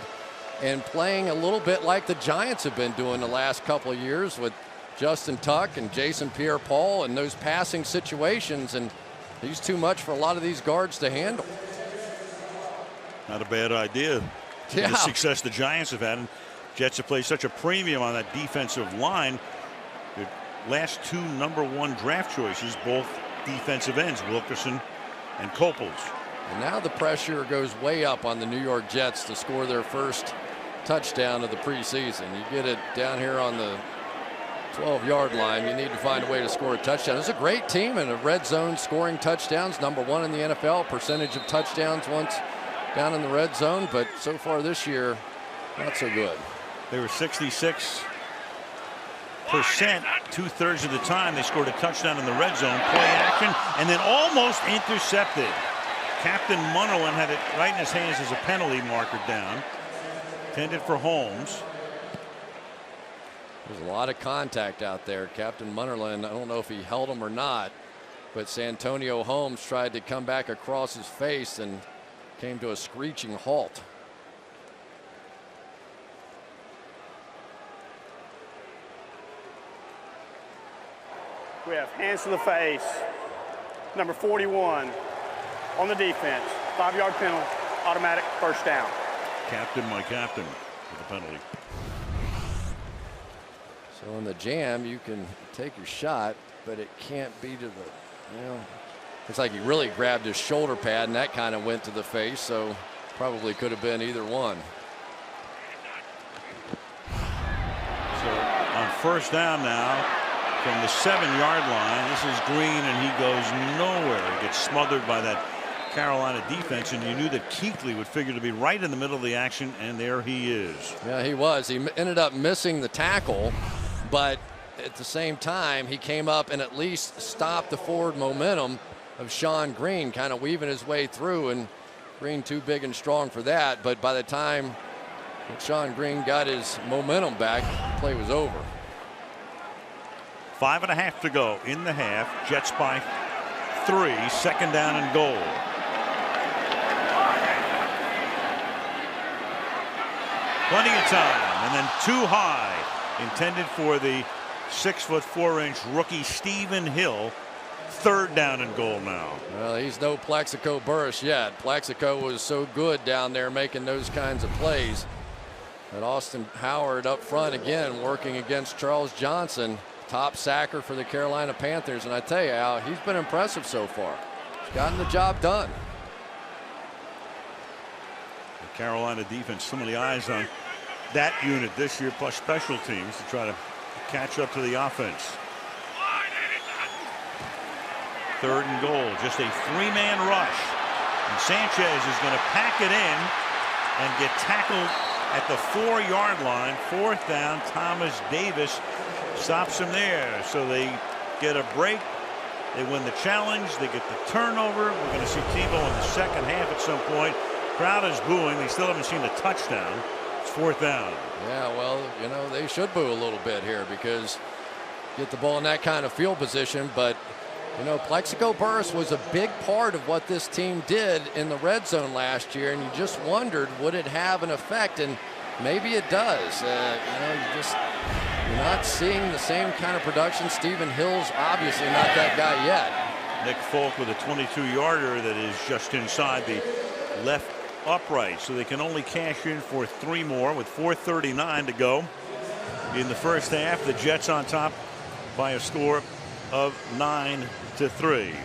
Speaker 2: and playing a little bit like the Giants have been doing the last couple of years with Justin Tuck and Jason Pierre-Paul and those passing situations, and he's too much for a lot of these guards to handle.
Speaker 1: Not a bad idea.
Speaker 2: Yeah.
Speaker 1: The success the Giants have had, and Jets have placed such a premium on that defensive line. The last 2 #1 draft choices, both defensive ends, Wilkerson and Coples.
Speaker 2: And now the pressure goes way up on the New York Jets to score their first touchdown of the preseason. You get it down here on the 12-yard line, you need to find a way to score a touchdown. It's a great team in a red zone scoring touchdowns, #1 in the NFL, percentage of touchdowns once down in the red zone, but so far this year, not so good.
Speaker 1: They were 66%, 2/3 of the time they scored a touchdown in the red zone, play action, and then almost intercepted. Captain Munnerlyn had it right in his hands as a penalty marker down, intended for Holmes.
Speaker 2: There's a lot of contact out there. Captain Munnerlyn, I don't know if he held him or not, but Santonio Holmes tried to come back across his face and came to a screeching halt.
Speaker 3: We have hands to the face. Number 41 on the defense. 5-yard penalty, automatic first down.
Speaker 1: Captain, my captain, with the penalty.
Speaker 2: So in the jam, you can take your shot, but it can't be to the, it's like he really grabbed his shoulder pad and that kind of went to the face, so probably could have been either one.
Speaker 1: So on first down now from the 7-yard line, this is Green and he goes nowhere. He gets smothered by that Carolina defense, and you knew that Kuechly would figure to be right in the middle of the action, and there he is.
Speaker 2: Yeah, he was. He ended up missing the tackle, but at the same time, he came up and at least stopped the forward momentum of Sean Green, kind of weaving his way through, and Green too big and strong for that. But by the time Sean Green got his momentum back, the play was over.
Speaker 1: 5.5 to go in the half. Jets by 3, 2nd down and goal. Plenty of time, and then too high, intended for the 6'4" rookie Stephen Hill. 3rd down and goal now.
Speaker 2: Well, he's no Plaxico Burress yet. Plaxico was so good down there making those kinds of plays. And Austin Howard up front again working against Charles Johnson, top sacker for the Carolina Panthers. And I tell you, Al, he's been impressive so far. He's gotten the job done.
Speaker 1: The Carolina defense, so many eyes on that unit this year, plus special teams to try to catch up to the offense. 3rd and goal, just a 3-man rush. And Sanchez is going to pack it in and get tackled at the 4-yard line. 4th down, Thomas Davis stops him there. So they get a break. They win the challenge. They get the turnover. We're going to see Tebow in the second half at some point. Crowd is booing. They still haven't seen the touchdown. It's 4th down.
Speaker 2: Yeah, well, they should boo a little bit here because get the ball in that kind of field position. But, Plaxico Burress was a big part of what this team did in the red zone last year. And you just wondered, would it have an effect? And maybe it does. You're not seeing the same kind of production. Stephen Hill's obviously not that guy yet.
Speaker 1: Nick Folk with a 22-yarder that is just inside the left upright, so they can only cash in for 3 more with 4:39 to go in the first half. The Jets on top by a score of 9-3.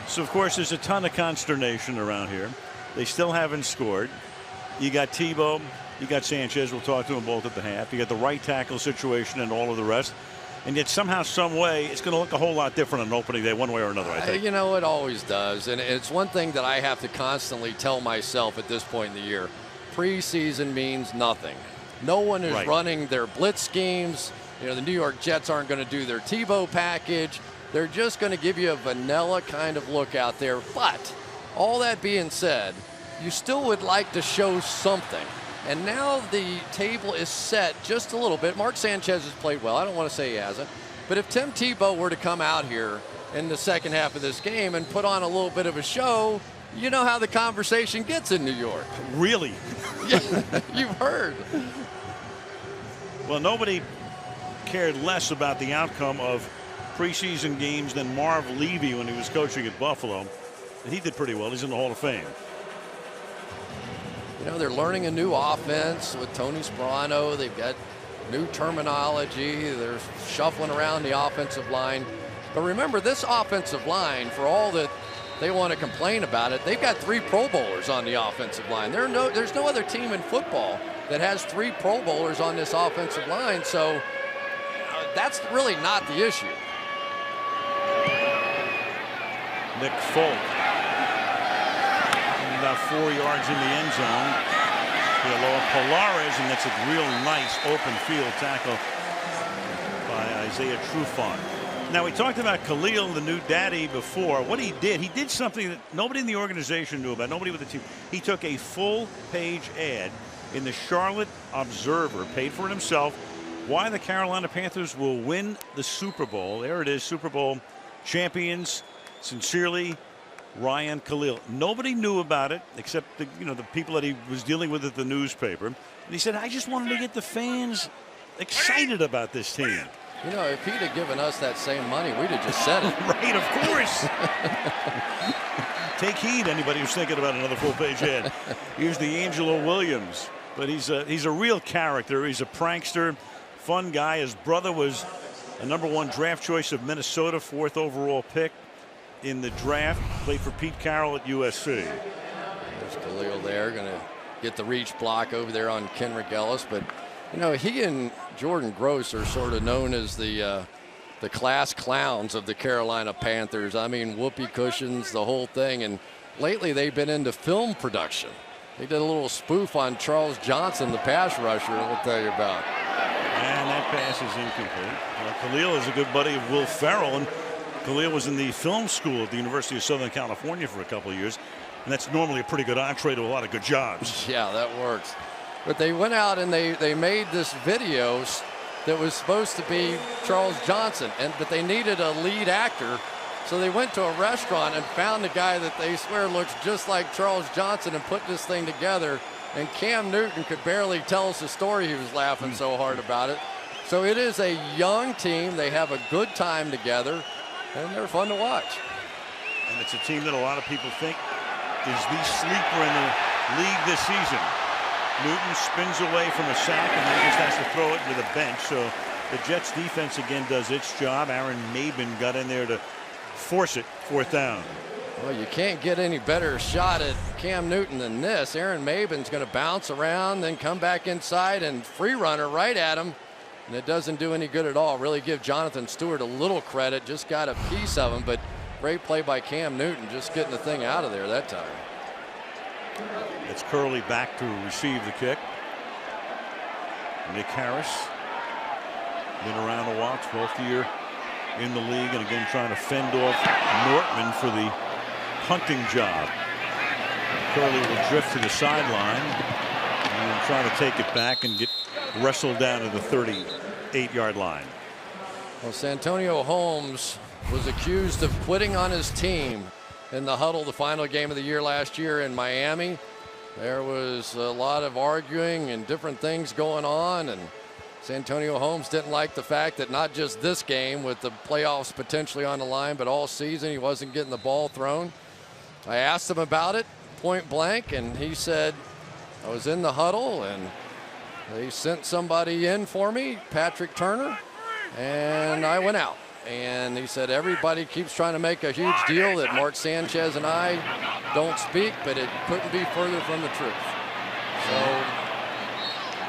Speaker 1: So of course there's a ton of consternation around here. They still haven't scored. You got Tebow, you got Sanchez. We'll talk to them both at the half. You got the right tackle situation and all of the rest. And yet somehow, some way, it's going to look a whole lot different on opening day, one way or another, I think.
Speaker 2: It always does. And it's one thing that I have to constantly tell myself at this point in the year. Preseason means nothing. No one is running their blitz schemes. The New York Jets aren't going to do their Tebow package. They're just going to give you a vanilla kind of look out there. But all that being said, you still would like to show something. And now the table is set just a little bit. Mark Sanchez has played well. I don't want to say he hasn't. But if Tim Tebow were to come out here in the second half of this game and put on a little bit of a show, you know how the conversation gets in New York.
Speaker 1: Really?
Speaker 2: Yeah, you've heard.
Speaker 1: Well, nobody cared less about the outcome of preseason games than Marv Levy when he was coaching at Buffalo. And he did pretty well. He's in the Hall of Fame.
Speaker 2: They're learning a new offense with Tony Sparano. They've got new terminology. They're shuffling around the offensive line. But remember, this offensive line, for all that they want to complain about it, they've got 3 Pro Bowlers on the offensive line. There's no other team in football that has 3 Pro Bowlers on this offensive line. So that's really not the issue.
Speaker 1: Nick Folk. About 4 yards in the end zone. Below Polaris, and that's a real nice open field tackle by Isaiah Trufant. Now, we talked about Khalil, the new daddy, before. What he did something that nobody in the organization knew about, nobody with the team. He took a full-page ad in the Charlotte Observer, paid for it himself, why the Carolina Panthers will win the Super Bowl. There it is, Super Bowl champions. Sincerely, Ryan Khalil. Nobody knew about it except the people that he was dealing with at the newspaper. And he said, I just wanted to get the fans excited about this team.
Speaker 2: You know, if he'd have given us that same money, we'd have just said it.
Speaker 1: Right, of course. Take heed, anybody who's thinking about another full-page ad. Here's the Angelo Williams. But he's a real character. He's a prankster, fun guy. His brother was a #1 draft choice of Minnesota, 4th overall pick in the draft. Played for Pete Carroll at USC.
Speaker 2: There's Khalil there, going to get the reach block over there on Kenrick Ellis. But, you know, he and Jordan Gross are sort of known as the class clowns of the Carolina Panthers. I mean, whoopee cushions, the whole thing. And lately they've been into film production. They did a little spoof on Charles Johnson, the pass rusher, we'll tell you about.
Speaker 1: And that pass is incomplete. Khalil is a good buddy of Will Ferrell, and Khalil was in the film school at the University of Southern California for a couple of years, and that's normally a pretty good entree to a lot of good jobs.
Speaker 2: Yeah, that works. But they went out and they made this video that was supposed to be Charles Johnson, but they needed a lead actor. So they went to a restaurant and found a guy that they swear looks just like Charles Johnson and put this thing together. And Cam Newton could barely tell us the story. He was laughing so hard about it. So it is a young team. They have a good time together, and they're fun to watch.
Speaker 1: And it's a team that a lot of people think is the sleeper in the league this season. Newton spins away from a sack and then just has to throw it to the bench. So the Jets defense again does its job. Aaron Maben got in there to force it, 4th down.
Speaker 2: Well, you can't get any better shot at Cam Newton than this. Aaron Maben's going to bounce around, then come back inside and free runner right at him. And it doesn't do any good at all. Really give Jonathan Stewart a little credit. Just got a piece of him, but great play by Cam Newton, just getting the thing out of there that time.
Speaker 1: It's Curley back to receive the kick. Nick Harris, been around a while, 12th year in the league, and again trying to fend off Nortman for the punting job. Curley will drift to the sideline and try to take it back and get wrestled down to the 38-yard line.
Speaker 2: Well, Santonio Holmes was accused of quitting on his team in the huddle, the final game of the year last year in Miami. There was a lot of arguing and different things going on, and Santonio Holmes didn't like the fact that not just this game with the playoffs potentially on the line, but all season he wasn't getting the ball thrown. I asked him about it point blank, and he said, I was in the huddle and they sent somebody in for me, Patrick Turner, and I went out. And he said everybody keeps trying to make a huge deal that Mark Sanchez and I don't speak, but it couldn't be further from the truth. So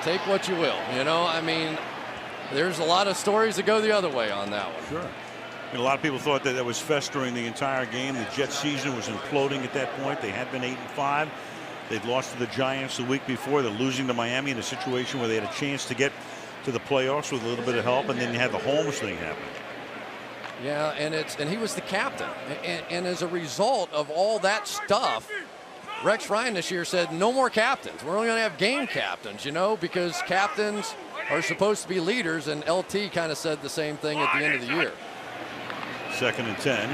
Speaker 2: take what you will. You know, I mean, there's a lot of stories that go the other way on that one.
Speaker 1: Sure. And a lot of people thought that was festering the entire game. The Jets season was imploding at that point. They had been 8-5. They'd lost to the Giants the week before. They're losing to Miami in a situation where they had a chance to get to the playoffs with a little bit of help, and then you had the Holmes thing happen.
Speaker 2: Yeah, and he was the captain. And as a result of all that stuff, Rex Ryan this year said no more captains. We're only going to have game captains, you know, because captains are supposed to be leaders, and LT kind of said the same thing at the end of the year.
Speaker 1: 2nd and 10.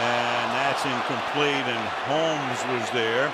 Speaker 1: And that's incomplete, and Holmes was there.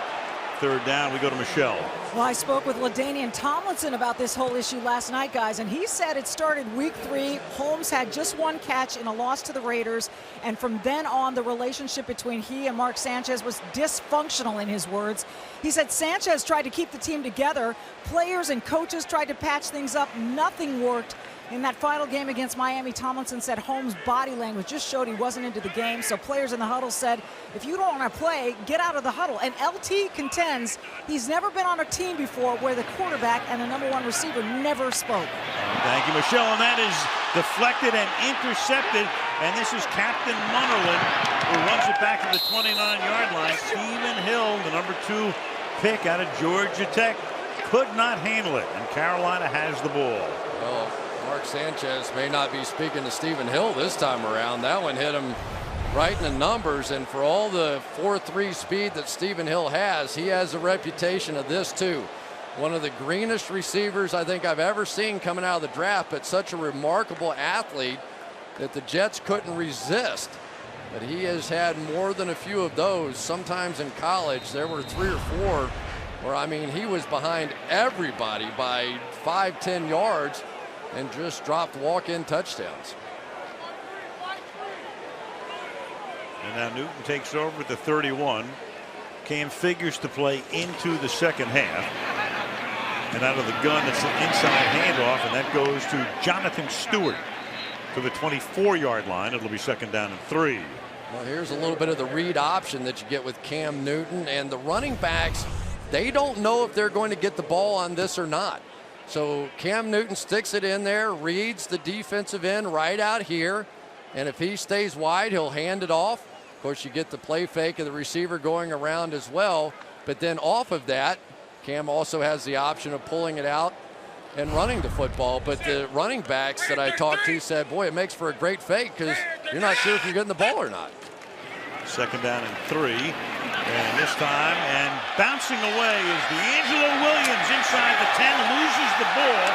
Speaker 1: 3rd down, we go to Michelle.
Speaker 4: Well, I spoke with LaDainian Tomlinson about this whole issue last night, guys, and he said it started week 3. Holmes had just one catch in a loss to the Raiders, and from then on, the relationship between he and Mark Sanchez was dysfunctional, in his words. He said Sanchez tried to keep the team together. Players and coaches tried to patch things up. Nothing worked. In that final game against Miami, Tomlinson said Holmes' body language just showed he wasn't into the game. So players in the huddle said, if you don't want to play, get out of the huddle. And LT contends he's never been on a team before where the quarterback and the #1 receiver never spoke.
Speaker 1: Thank you, Michelle. And that is deflected and intercepted. And this is Captain Munnerlyn, who runs it back to the 29-yard line. Stephen Hill, the #2 pick out of Georgia Tech, could not handle it. And Carolina has the ball.
Speaker 2: Well, Mark Sanchez may not be speaking to Stephen Hill this time around. That one hit him right in the numbers. And for all the 4.3 speed that Stephen Hill has, he has a reputation of this too. One of the greenest receivers I think I've ever seen coming out of the draft, but such a remarkable athlete that the Jets couldn't resist. But he has had more than a few of those. Sometimes in college there were 3 or 4 where, I mean, he was behind everybody by 5-10 yards and just dropped walk-in touchdowns.
Speaker 1: And now Newton takes over at the 31. Cam figures to play into the second half. And out of the gun, it's an inside handoff, and that goes to Jonathan Stewart to the 24-yard line. It'll be 2nd down and 3.
Speaker 2: Well, here's a little bit of the read option that you get with Cam Newton, and the running backs, they don't know if they're going to get the ball on this or not. So Cam Newton sticks it in there, reads the defensive end right out here, and if he stays wide, he'll hand it off. Of course, you get the play fake of the receiver going around as well, but then off of that, Cam also has the option of pulling it out and running the football. But the running backs that I talked to said, boy, it makes for a great fake because you're not sure if you're getting the ball or not.
Speaker 1: 2nd down and 3. And this time, and bouncing away is DeAngelo Williams inside the 10, loses the ball,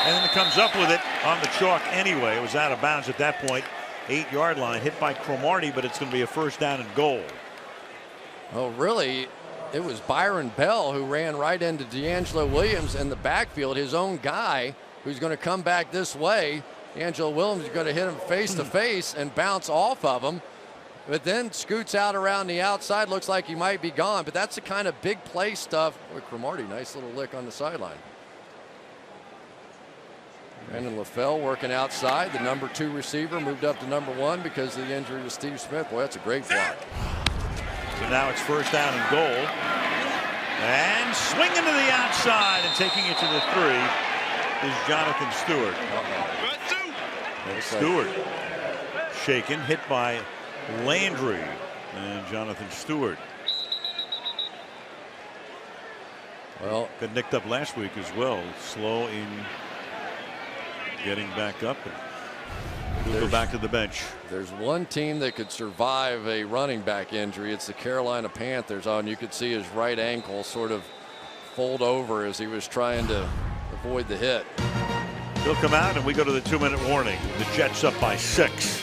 Speaker 1: and then comes up with it on the chalk anyway. It was out of bounds at that point. 8-yard line, hit by Cromartie, but it's going to be a 1st down and goal.
Speaker 2: Oh, really? It was Byron Bell who ran right into DeAngelo Williams in the backfield, his own guy, who's going to come back this way. DeAngelo Williams is going to hit him face to face and bounce off of him, but then scoots out around the outside. Looks like he might be gone, but that's the kind of big play stuff. Boy, Cromartie, nice little lick on the sideline. Brandon LaFell working outside. The #2 receiver moved up to #1 because of the injury to Steve Smith. Boy, that's a great block.
Speaker 1: So now it's 1st down and goal. And swinging to the outside and taking it to the 3 is Jonathan Stewart. And Stewart shaken, hit by Landry and Jonathan Stewart.
Speaker 2: Well,
Speaker 1: got nicked up last week as well. Slow in getting back up. We'll go back to the bench.
Speaker 2: There's one team that could survive a running back injury. It's the Carolina Panthers. And you could see his right ankle sort of fold over as he was trying to avoid the hit.
Speaker 1: He'll come out and we go to the 2-minute warning. The Jets up by 6.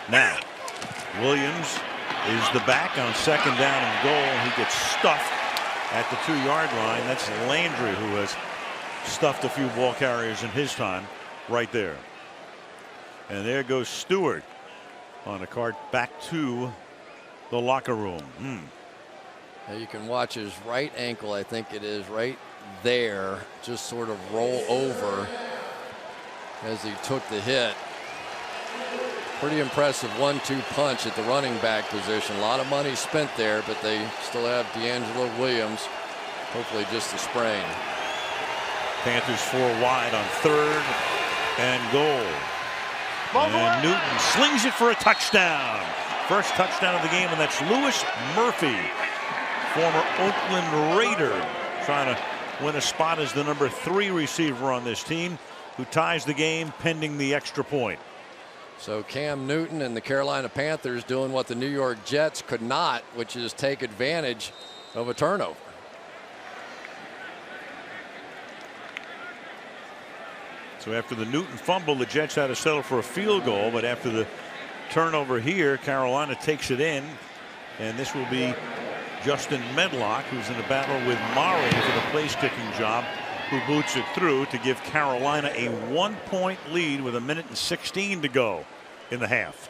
Speaker 1: Now Williams is the back on 2nd down and goal. He gets stuffed at the 2-yard line. That's Landry, who has stuffed a few ball carriers in his time right there. And there goes Stewart on a cart back to the locker room.
Speaker 2: Now you can watch his right ankle, I think it is right there, just sort of roll over as he took the hit. Pretty impressive 1-2 punch at the running back position. A lot of money spent there, but they still have DeAngelo Williams. Hopefully just a sprain.
Speaker 1: Panthers 4 wide on 3rd and goal. And Newton slings it for a touchdown. First touchdown of the game, and that's Louis Murphy, former Oakland Raider, trying to win a spot as the #3 receiver on this team, who ties the game pending the extra point.
Speaker 2: So Cam Newton and the Carolina Panthers doing what the New York Jets could not, which is take advantage of a turnover.
Speaker 1: So after the Newton fumble, the Jets had to settle for a field goal, but after the turnover here, Carolina takes it in, and this will be Justin Medlock, who's in a battle with Murray for the place kicking job, who boots it through to give Carolina a 1-point lead with 1:16 to go in the half.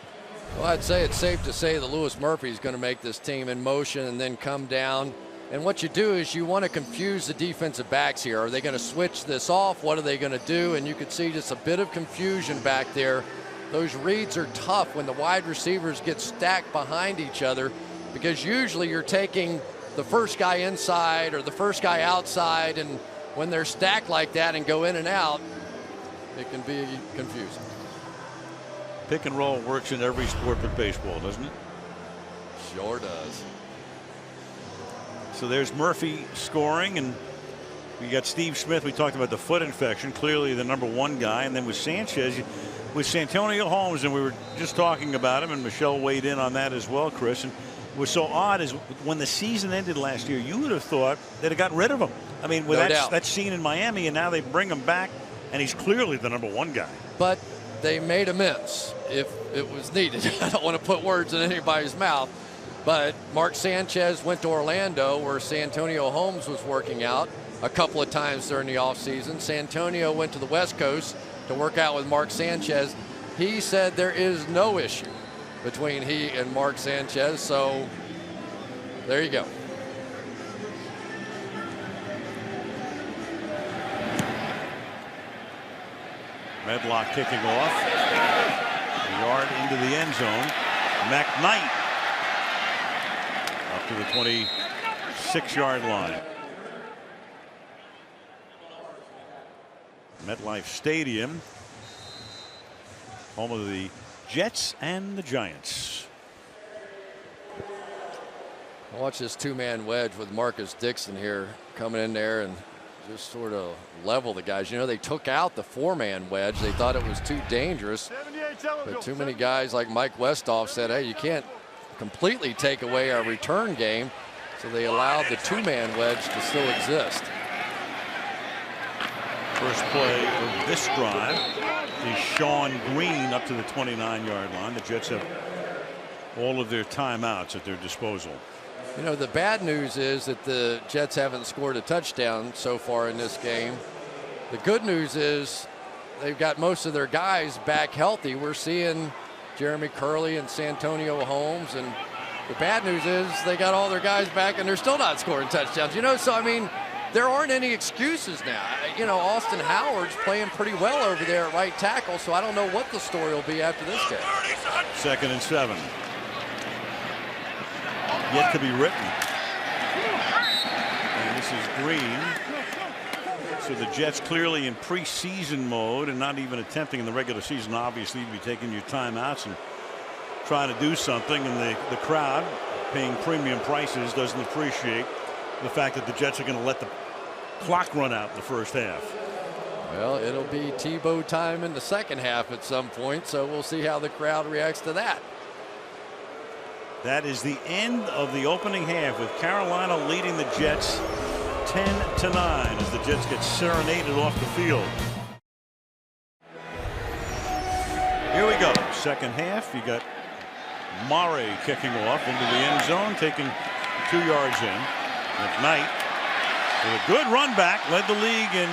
Speaker 2: Well, I'd say it's safe to say that Louis Murphy is going to make this team in motion and then come down And what you do is you want to confuse the defensive backs here. Are they going to switch this off? What are they going to do? And you can see just a bit of confusion back there. Those reads are tough when the wide receivers get stacked behind each other, because usually you're taking the first guy inside or the first guy outside, and when they're stacked like that and go in and out, it can be confusing.
Speaker 1: Pick and roll works in every sport but baseball, doesn't it?
Speaker 2: Sure does.
Speaker 1: So there's Murphy scoring, and we got Steve Smith. We talked about the foot infection, clearly the #1 guy. And then with Sanchez, with Santonio Holmes, and we were just talking about him, and Michelle weighed in on that as well, Chris. And it was so odd is when the season ended last year, you would have thought they'd have gotten rid of him. I mean, with that scene in Miami, and now they bring him back, and he's clearly the #1 guy.
Speaker 2: But they made amends if it was needed. I don't want to put words in anybody's mouth. But Mark Sanchez went to Orlando, where Santonio Holmes was working out a couple of times during the offseason. Santonio went to the West Coast to work out with Mark Sanchez. He said there is no issue between he and Mark Sanchez. So there you go.
Speaker 1: Medlock kicking off. A yard into the end zone. McKnight up to the 26-yard line. MetLife Stadium, home of the Jets and the Giants.
Speaker 2: Watch this two-man wedge with Marcus Dixon here coming in there and just sort of level the guys. You know, they took out the four-man wedge. They thought it was too dangerous. But too many guys like Mike Westhoff said, hey, you can't completely take away our return game. So they allowed the two-man wedge to still exist.
Speaker 1: First play of this drive is Sean Green up to the 29-yard line. The Jets have all of their timeouts at their disposal.
Speaker 2: You know, the bad news is that the Jets haven't scored a touchdown so far in this game. The good news is they've got most of their guys back healthy. We're seeing Jeremy Curley and Santonio Holmes, and the bad news is they got all their guys back and they're still not scoring touchdowns. You know, so I mean, there aren't any excuses now. You know, Austin Howard's playing pretty well over there at right tackle, so I don't know what the story will be after this game.
Speaker 1: 2nd and 7. Yet to be written. And this is Green. So the Jets clearly in preseason mode and not even attempting in the regular season, obviously, to be taking your timeouts and trying to do something. And the crowd paying premium prices doesn't appreciate the fact that the Jets are going to let the clock run out in the first half.
Speaker 2: Well, it'll be Tebow time in the second half at some point, so we'll see how the crowd reacts to that.
Speaker 1: That is the end of the opening half, with Carolina leading the Jets 10-9 as the Jets get serenaded off the field. Here we go. Second half. You got Murray kicking off into the end zone, taking 2 yards in. McKnight with a good run back, led the league in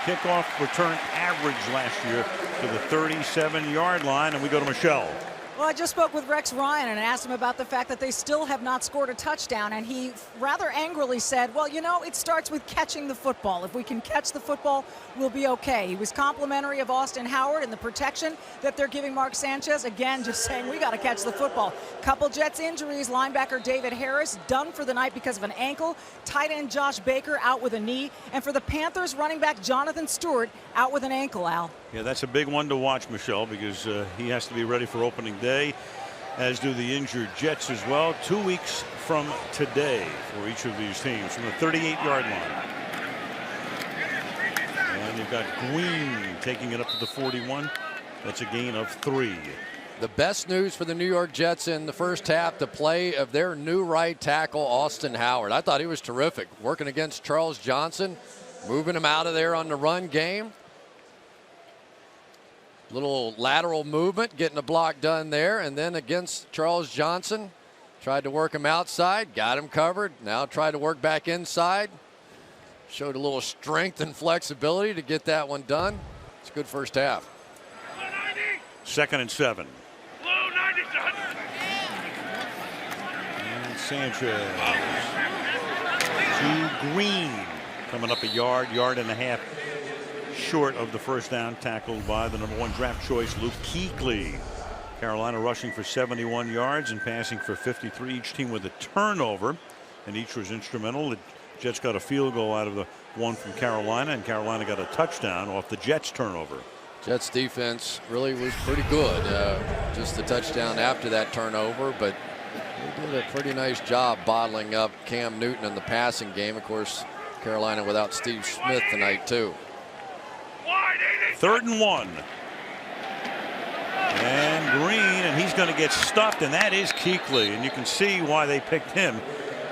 Speaker 1: kickoff return average last year to the 37-yard line. And we go to Michelle.
Speaker 4: Well, I just spoke with Rex Ryan and asked him about the fact that they still have not scored a touchdown, and he rather angrily said, well, you know, it starts with catching the football. If we can catch the football, we'll be okay. He was complimentary of Austin Howard and the protection that they're giving Mark Sanchez. Again, just saying we got to catch the football. Couple Jets injuries. Linebacker David Harris done for the night because of an ankle. Tight end Josh Baker out with a knee. And for the Panthers, running back Jonathan Stewart out with an ankle, Al.
Speaker 1: Yeah, that's a big one to watch, Michelle, because he has to be ready for opening day, as do the injured Jets as well. 2 weeks from today for each of these teams from the 38-yard line. And you've got Green taking it up to the 41. That's a gain of 3.
Speaker 2: The best news for the New York Jets in the first half, the play of their new right tackle, Austin Howard. I thought he was terrific, working against Charles Johnson, moving him out of there on the run game. Little lateral movement, getting a block done there, and then against Charles Johnson, tried to work him outside, got him covered, now tried to work back inside. Showed a little strength and flexibility to get that one done. It's a good first half.
Speaker 1: 2nd and 7. And Sanchez to Green. Coming up a yard and a half short of the first down, tackled by the #1 draft choice, Luke Kuechly. Carolina rushing for 71 yards and passing for 53. Each team with a turnover, and each was instrumental. The Jets got a field goal out of the one from Carolina, and Carolina got a touchdown off the Jets turnover.
Speaker 2: Jets defense really was pretty good. Just the touchdown after that turnover, but they did a pretty nice job bottling up Cam Newton in the passing game. Of course, Carolina without Steve Smith tonight too.
Speaker 1: 3rd and 1. And Green, and he's going to get stuffed, and that is Kuechly. And you can see why they picked him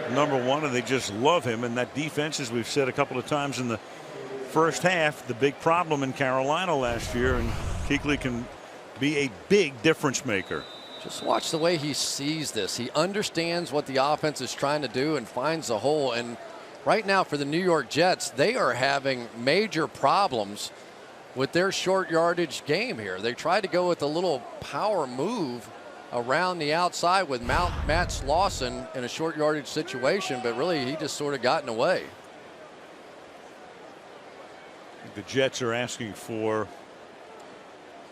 Speaker 1: #1, and they just love him. And that defense, as we've said a couple of times in the first half, the big problem in Carolina last year, and Kuechly can be a big difference maker.
Speaker 2: Just watch the way he sees this. He understands what the offense is trying to do and finds the hole. And right now for the New York Jets, they are having major problems with their short yardage game here. They tried to go with a little power move around the outside with Matt Slauson in a short yardage situation, but really he just sort of got in the way.
Speaker 1: The Jets are asking for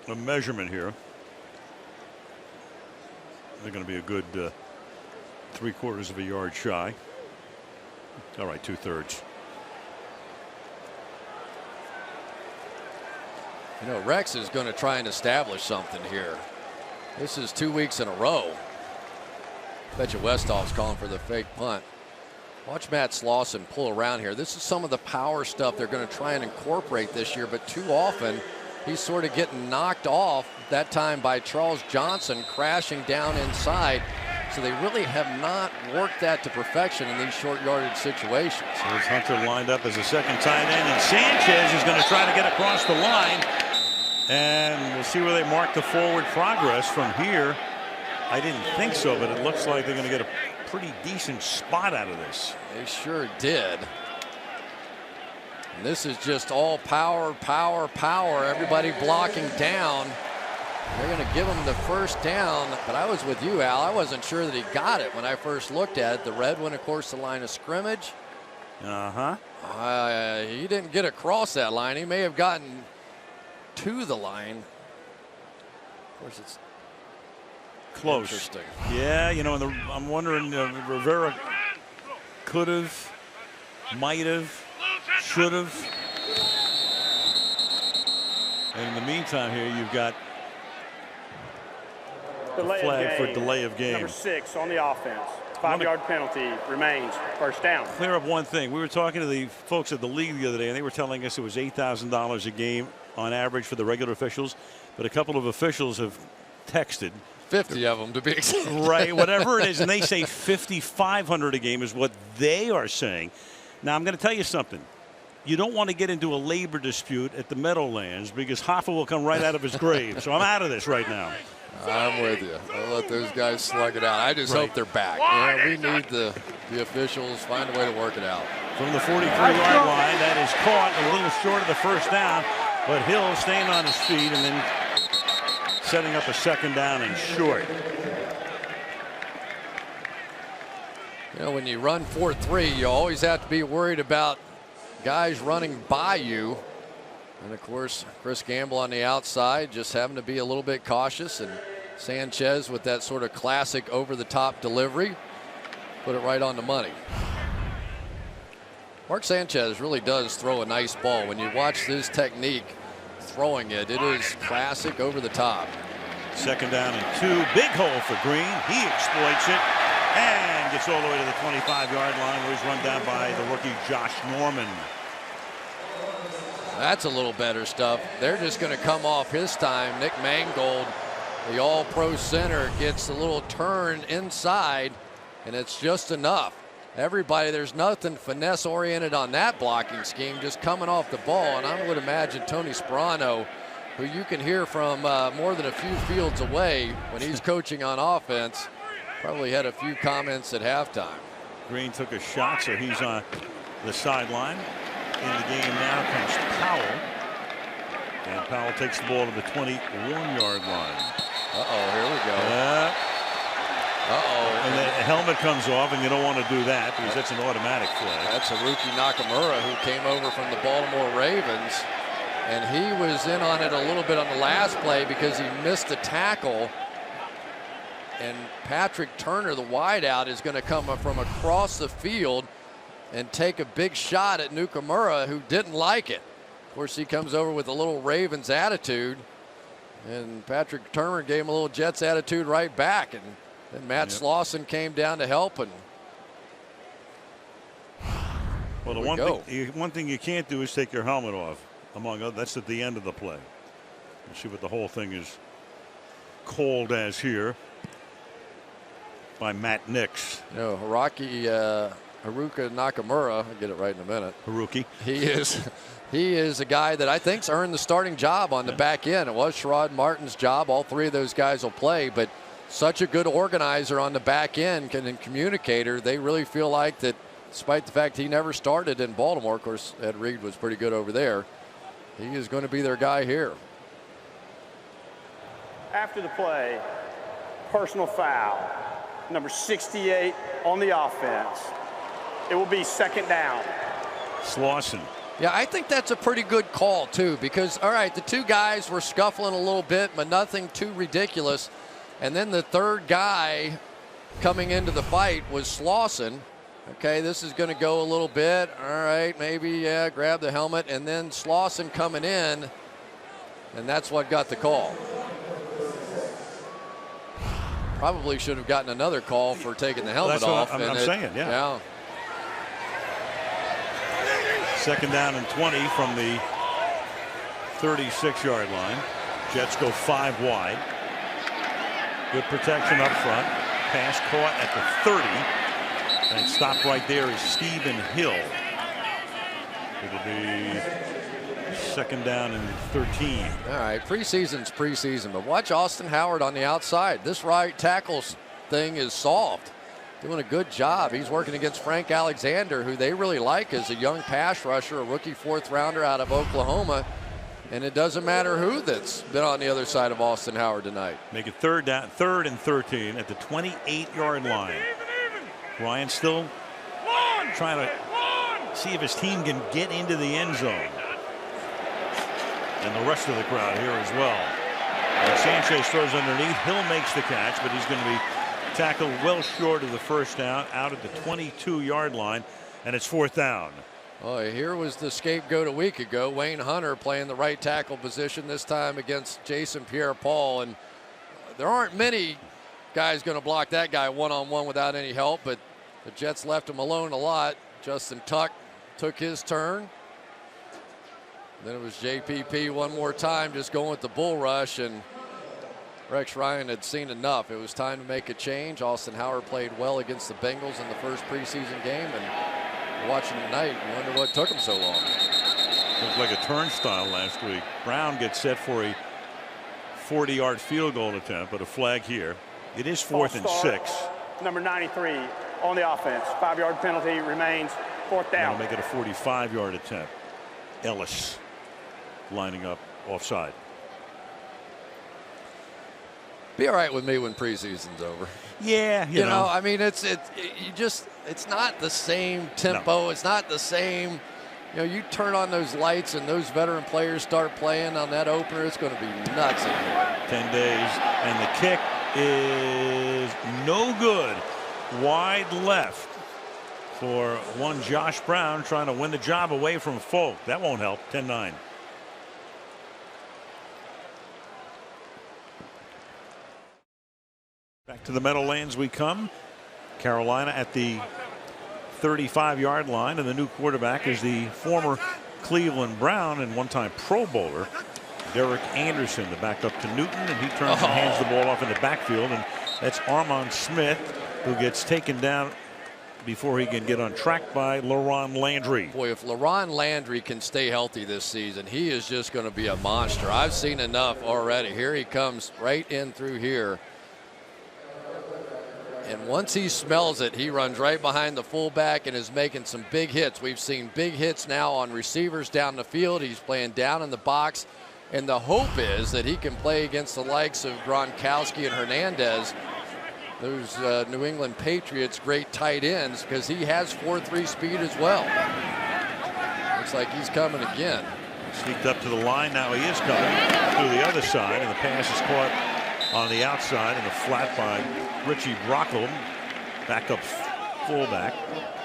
Speaker 1: a measurement here. They're going to be a good 3/4 of a yard shy. All right, 2/3.
Speaker 2: You know, Rex is going to try and establish something here. This is 2 weeks in a row. Bet you Westhoff's calling for the fake punt. Watch Matt Slauson pull around here. This is some of the power stuff they're going to try and incorporate this year, but too often he's sort of getting knocked off, that time by Charles Johnson crashing down inside. So they really have not worked that to perfection in these short yardage situations.
Speaker 1: There's Hunter lined up as a second tight end, and Sanchez is going to try to get across the line. And we'll see where they mark the forward progress from here. I didn't think so, but it looks like they're going to get a pretty decent spot out of this.
Speaker 2: They sure did. And this is just all power, power, power. Everybody blocking down. They're going to give him the first down, but I was with you, Al. I wasn't sure that he got it when I first looked at it. The red one, of course, the line of scrimmage. He didn't get across that line. He may have gotten to the line. Of course, it's
Speaker 1: close.
Speaker 2: Interesting.
Speaker 1: Yeah, you know, I'm wondering, Rivera could have, might have, should have. And in the meantime here, you've got flag for delay of game.
Speaker 3: Number 6 on the offense. 5-yard penalty remains. First down.
Speaker 1: Clear up one thing. We were talking to the folks at the league the other day, and they were telling us it was $8,000 a game on average for the regular officials, but a couple of officials have texted.
Speaker 2: 50 of them to be exact.
Speaker 1: Right, whatever it is, and they say $5,500 a game is what they are saying. Now, I'm going to tell you something. You don't want to get into a labor dispute at the Meadowlands because Hoffa will come right out of his grave. So I'm out of this right now.
Speaker 2: I'm with you. I'll let those guys slug it out. I just hope they're back. Yeah, we need the officials find a way to work it out.
Speaker 1: From the 43-yard line, that is caught a little short of the first down, but Hill staying on his feet and then setting up a second down and short.
Speaker 2: You know, when you run 4-3, you always have to be worried about guys running by you. And of course, Chris Gamble on the outside, just having to be a little bit cautious, and Sanchez with that sort of classic over-the-top delivery, put it right on the money. Mark Sanchez really does throw a nice ball. When you watch his technique throwing it, it is classic over the top.
Speaker 1: Second down and 2. Big hole for Green. He exploits it and gets all the way to the 25-yard line, where he's run down by the rookie Josh Norman.
Speaker 2: That's a little better stuff. They're just going to come off his time. Nick Mangold, the all-pro center, gets a little turn inside, and it's just enough. Everybody, there's nothing finesse-oriented on that blocking scheme, just coming off the ball. And I would imagine Tony Sperano, who you can hear from more than a few fields away when he's coaching on offense, probably had a few comments at halftime.
Speaker 1: Green took a shot, so he's on the sideline. In the game now comes Powell. And Powell takes the ball to the 21-yard line.
Speaker 2: Uh-oh, here we go. Uh-oh.
Speaker 1: And the helmet comes off, and you don't want to do that because that's an automatic flag.
Speaker 2: That's Haruki Nakamura, who came over from the Baltimore Ravens. And he was in on it a little bit on the last play because he missed a tackle. And Patrick Turner, the wideout, is going to come from across the field and take a big shot at Nakamura, who didn't like it. Of course, he comes over with a little Ravens attitude. And Patrick Turner gave him a little Jets attitude right back. And then Matt Slauson came down to help. And
Speaker 1: well, the one thing you can't do is take your helmet off. Among others, that's at the end of the play. Let's see what the whole thing is called as here by Matt Nix.
Speaker 2: You know, Haruki Nakamura, I'll get it right in a minute.
Speaker 1: Haruki.
Speaker 2: He is a guy that I think's earned the starting job on the back end. It was Sherrod Martin's job. All three of those guys will play, but such a good organizer on the back end and communicator. They really feel like that, despite the fact he never started in Baltimore. Of course, Ed Reed was pretty good over there. He is going to be their guy here.
Speaker 3: After the play, personal foul, number 68 on the offense. It will be second down.
Speaker 1: Slauson.
Speaker 2: Yeah, I think that's a pretty good call, too, because, all right, the two guys were scuffling a little bit, but nothing too ridiculous. And then the third guy coming into the fight was Slauson. Okay, this is going to go a little bit. All right, maybe, yeah, grab the helmet. And then Slauson coming in, and that's what got the call. Probably should have gotten another call for taking the helmet off.
Speaker 1: I'm saying, yeah. Second down and 20 from the 36-yard line. Jets go 5 wide. Good protection up front. Pass caught at the 30. And stopped right there is Stephen Hill. It'll be second down and 13.
Speaker 2: All right, preseason's preseason, but watch Austin Howard on the outside. This right tackles thing is solved. Doing a good job. He's working against Frank Alexander, who they really like as a young pass rusher, a rookie 4th rounder out of Oklahoma. And it doesn't matter who that's been on the other side of Austin Howard tonight.
Speaker 1: Make it third and 13 at the 28-yard line. Ryan still trying to see if his team can get into the end zone. And the rest of the crowd here as well. And Sanchez throws underneath. Hill makes the catch, but he's going to be tackled well short of the first down out at the 22-yard line, and it's 4th down.
Speaker 2: Oh, here was the scapegoat a week ago. Wayne Hunter playing the right tackle position, this time against Jason Pierre-Paul. And there aren't many guys going to block that guy one-on-one without any help, but the Jets left him alone a lot. Justin Tuck took his turn. Then it was JPP one more time, just going with the bull rush, and Rex Ryan had seen enough. It was time to make a change. Austin Howard played well against the Bengals in the first preseason game, and watching tonight, you wonder what took him so long.
Speaker 1: Looked like a turnstile last week. Brown gets set for a 40-yard field goal attempt, but a flag here. It is 4th and 6.
Speaker 3: Number 93 on the offense. 5-yard penalty remains 4th down.
Speaker 1: That'll make it a 45-yard attempt. Ellis lining up offside.
Speaker 2: Be all right with me when preseason's over.
Speaker 1: Yeah,
Speaker 2: you know, I mean, it's not the same tempo.
Speaker 1: No.
Speaker 2: It's not the same. You know, you turn on those lights and those veteran players start playing on that opener, it's going to be nuts in here.
Speaker 1: 10 days, and the kick is no good. Wide left for one Josh Brown, trying to win the job away from Folk. That won't help. 10-9. Back to the Meadowlands we come. Carolina at the 35-yard line, and the new quarterback is the former Cleveland Brown and one-time Pro Bowler Derek Anderson, the backup to Newton, and he turns and hands the ball off in the backfield, and that's Armand Smith, who gets taken down before he can get on track by LaRon Landry.
Speaker 2: Boy, if LaRon Landry can stay healthy this season, he is just going to be a monster. I've seen enough already. Here he comes right in through here. And once he smells it, he runs right behind the fullback and is making some big hits. We've seen big hits now on receivers down the field. He's playing down in the box. And the hope is that he can play against the likes of Gronkowski and Hernandez those New England Patriots great tight ends, because he has 4.3 speed as well. Looks like he's coming again.
Speaker 1: Sneaked up to the line. Now he is coming through the other side, and the pass is caught on the outside in the flat by Richie Brockleham. Backup fullback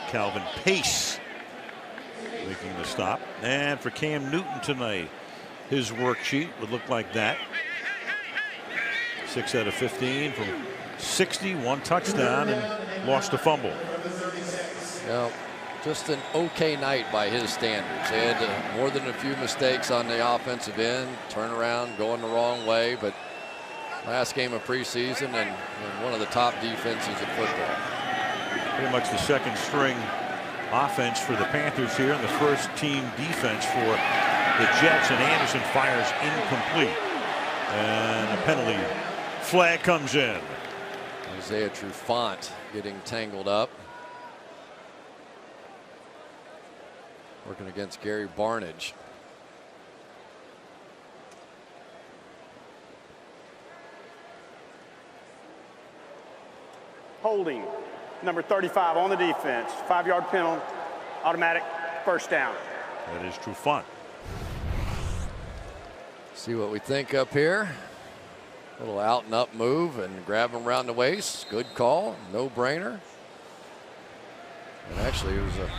Speaker 1: Calvin Pace making the stop. And for Cam Newton tonight, his worksheet would look like that. 6 out of 15 from 60, 1 touchdown, and lost a fumble.
Speaker 2: Well, just an okay night by his standards. He had more than a few mistakes on the offensive end, turnaround, going the wrong way, but last game of preseason and one of the top defenses in football.
Speaker 1: Pretty much the second string offense for the Panthers here, and the first team defense for the Jets, and Anderson fires incomplete. And a penalty flag comes in.
Speaker 2: Isaiah Trufant getting tangled up. Working against Gary Barnidge.
Speaker 3: Holding, number 35 on the defense. 5-yard penalty, automatic first down.
Speaker 1: That is Trufant.
Speaker 2: See what we think up here. Little out and up move and grab him around the waist. Good call, no brainer. And actually it was a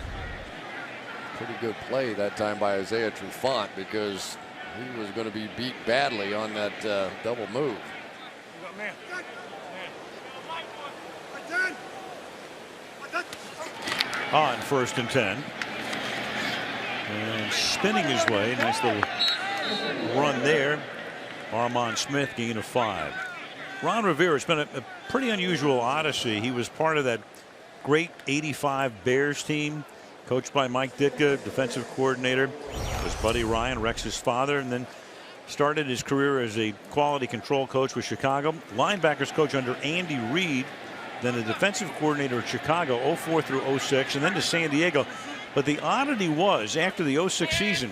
Speaker 2: pretty good play that time by Isaiah Trufant, because he was going to be beat badly on that double move.
Speaker 1: On 1st and 10. And spinning his way, nice little run there. Armand Smith, gain of 5. Ron Rivera, it's been a pretty unusual odyssey. He was part of that great '85 Bears team, coached by Mike Ditka, defensive coordinator. Was Buddy Ryan, Rex's father, and then started his career as a quality control coach with Chicago. Linebackers coach under Andy Reid, then a defensive coordinator at Chicago, 04 through 06, and then to San Diego. But the oddity was, after the 06 season,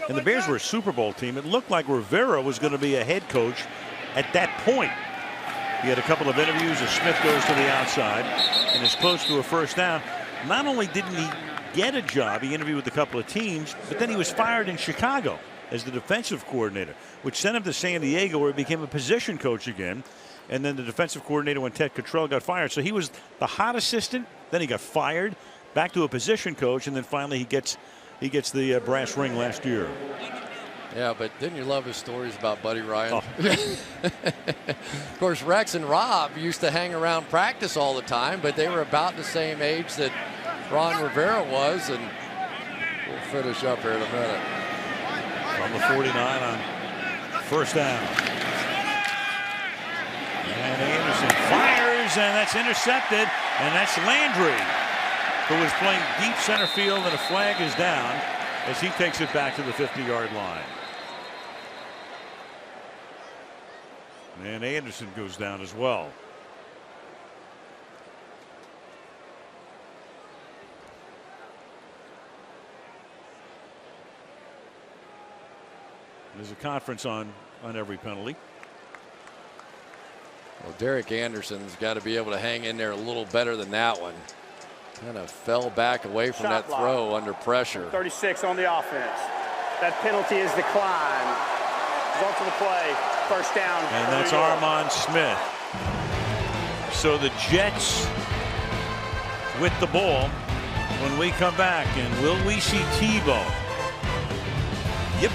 Speaker 1: and the Bears were a Super Bowl team, it looked like Rivera was going to be a head coach at that point. He had a couple of interviews as Smith goes to the outside and is close to a first down. Not only didn't he get a job, he interviewed with a couple of teams, but then he was fired in Chicago as the defensive coordinator, which sent him to San Diego, where he became a position coach again. And then the defensive coordinator, when Ted Cottrell got fired. So he was the hot assistant, then he got fired, back to a position coach, and then finally he gets the brass ring last year.
Speaker 2: Yeah, but didn't you love his stories about Buddy Ryan? Oh. Of course, Rex and Rob used to hang around practice all the time, but they were about the same age that Ron Rivera was, and we'll finish up here in a minute.
Speaker 1: From the 49 on first down. And Anderson fires, and that's intercepted, and that's Landry, who was playing deep center field, and a flag is down as he takes it back to the 50-yard line. And Anderson goes down as well. There's a conference on every penalty.
Speaker 2: Well, Derek Anderson's got to be able to hang in there a little better than that one. Kind of fell back away from that throw under pressure.
Speaker 3: 36 on the offense. That penalty is declined. Result of the play, first down.
Speaker 1: And that's Armand Smith. So the Jets with the ball when we come back. And will we see Tebow? Yep.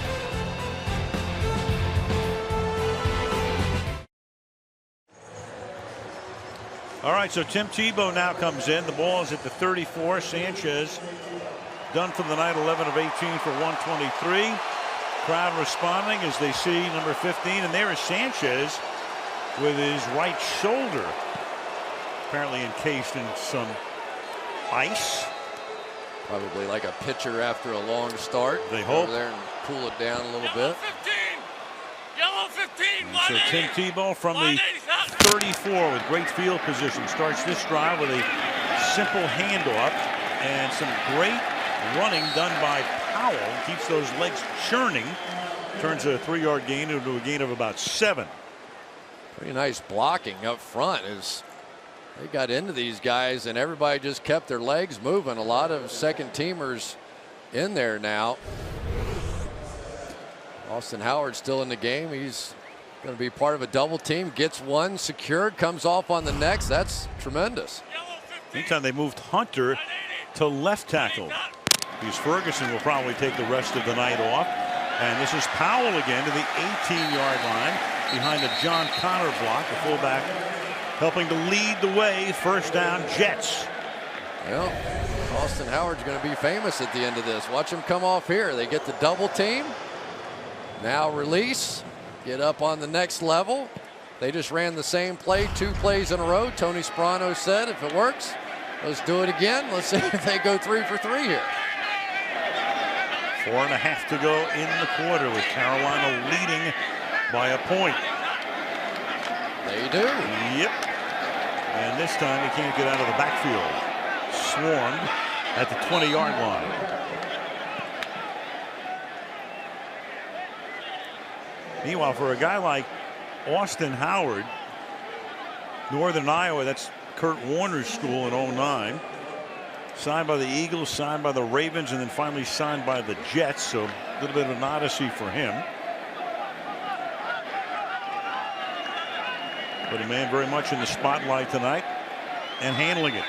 Speaker 1: All right, so Tim Tebow now comes in. The ball is at the 34. Sanchez done for the night, 11 of 18 for 123. Crowd responding as they see number 15, and there is Sanchez with his right shoulder apparently encased in some ice.
Speaker 2: Probably like a pitcher after a long start.
Speaker 1: They hope.
Speaker 2: Over there and cool it down a little bit.
Speaker 5: Yellow 15,
Speaker 1: And so Tim Tebow from the 34 with great field position starts this drive with a simple handoff and some great running done by Powell. Keeps those legs churning. Turns a 3-yard gain into a gain of about 7.
Speaker 2: Pretty nice blocking up front as They got into these guys, and everybody just kept their legs moving. A lot of second teamers in there now. Austin Howard still in the game. He's going to be part of a double team. Gets one secured, comes off on the next. That's tremendous.
Speaker 1: Meantime, they moved Hunter to left tackle, because Ferguson will probably take the rest of the night off. And this is Powell again to the 18-yard line behind a John Connor block, the fullback helping to lead the way. First down, Jets.
Speaker 2: Well, Austin Howard's going to be famous at the end of this. Watch him come off here. They get the double team. Now release. Get up on the next level. They just ran the same play 2 plays in a row. Tony Sparano said, if it works, let's do it again. Let's see if they go 3 for 3 here.
Speaker 1: 4.5 to go in the quarter, with Carolina leading by a point.
Speaker 2: They do.
Speaker 1: Yep. And this time he can't get out of the backfield. Swarmed at the 20-yard line. Meanwhile, for a guy like Austin Howard, Northern Iowa, that's Kurt Warner's school in 09. Signed by the Eagles, signed by the Ravens, and then finally signed by the Jets. So a little bit of an odyssey for him. But a man very much in the spotlight tonight and handling it.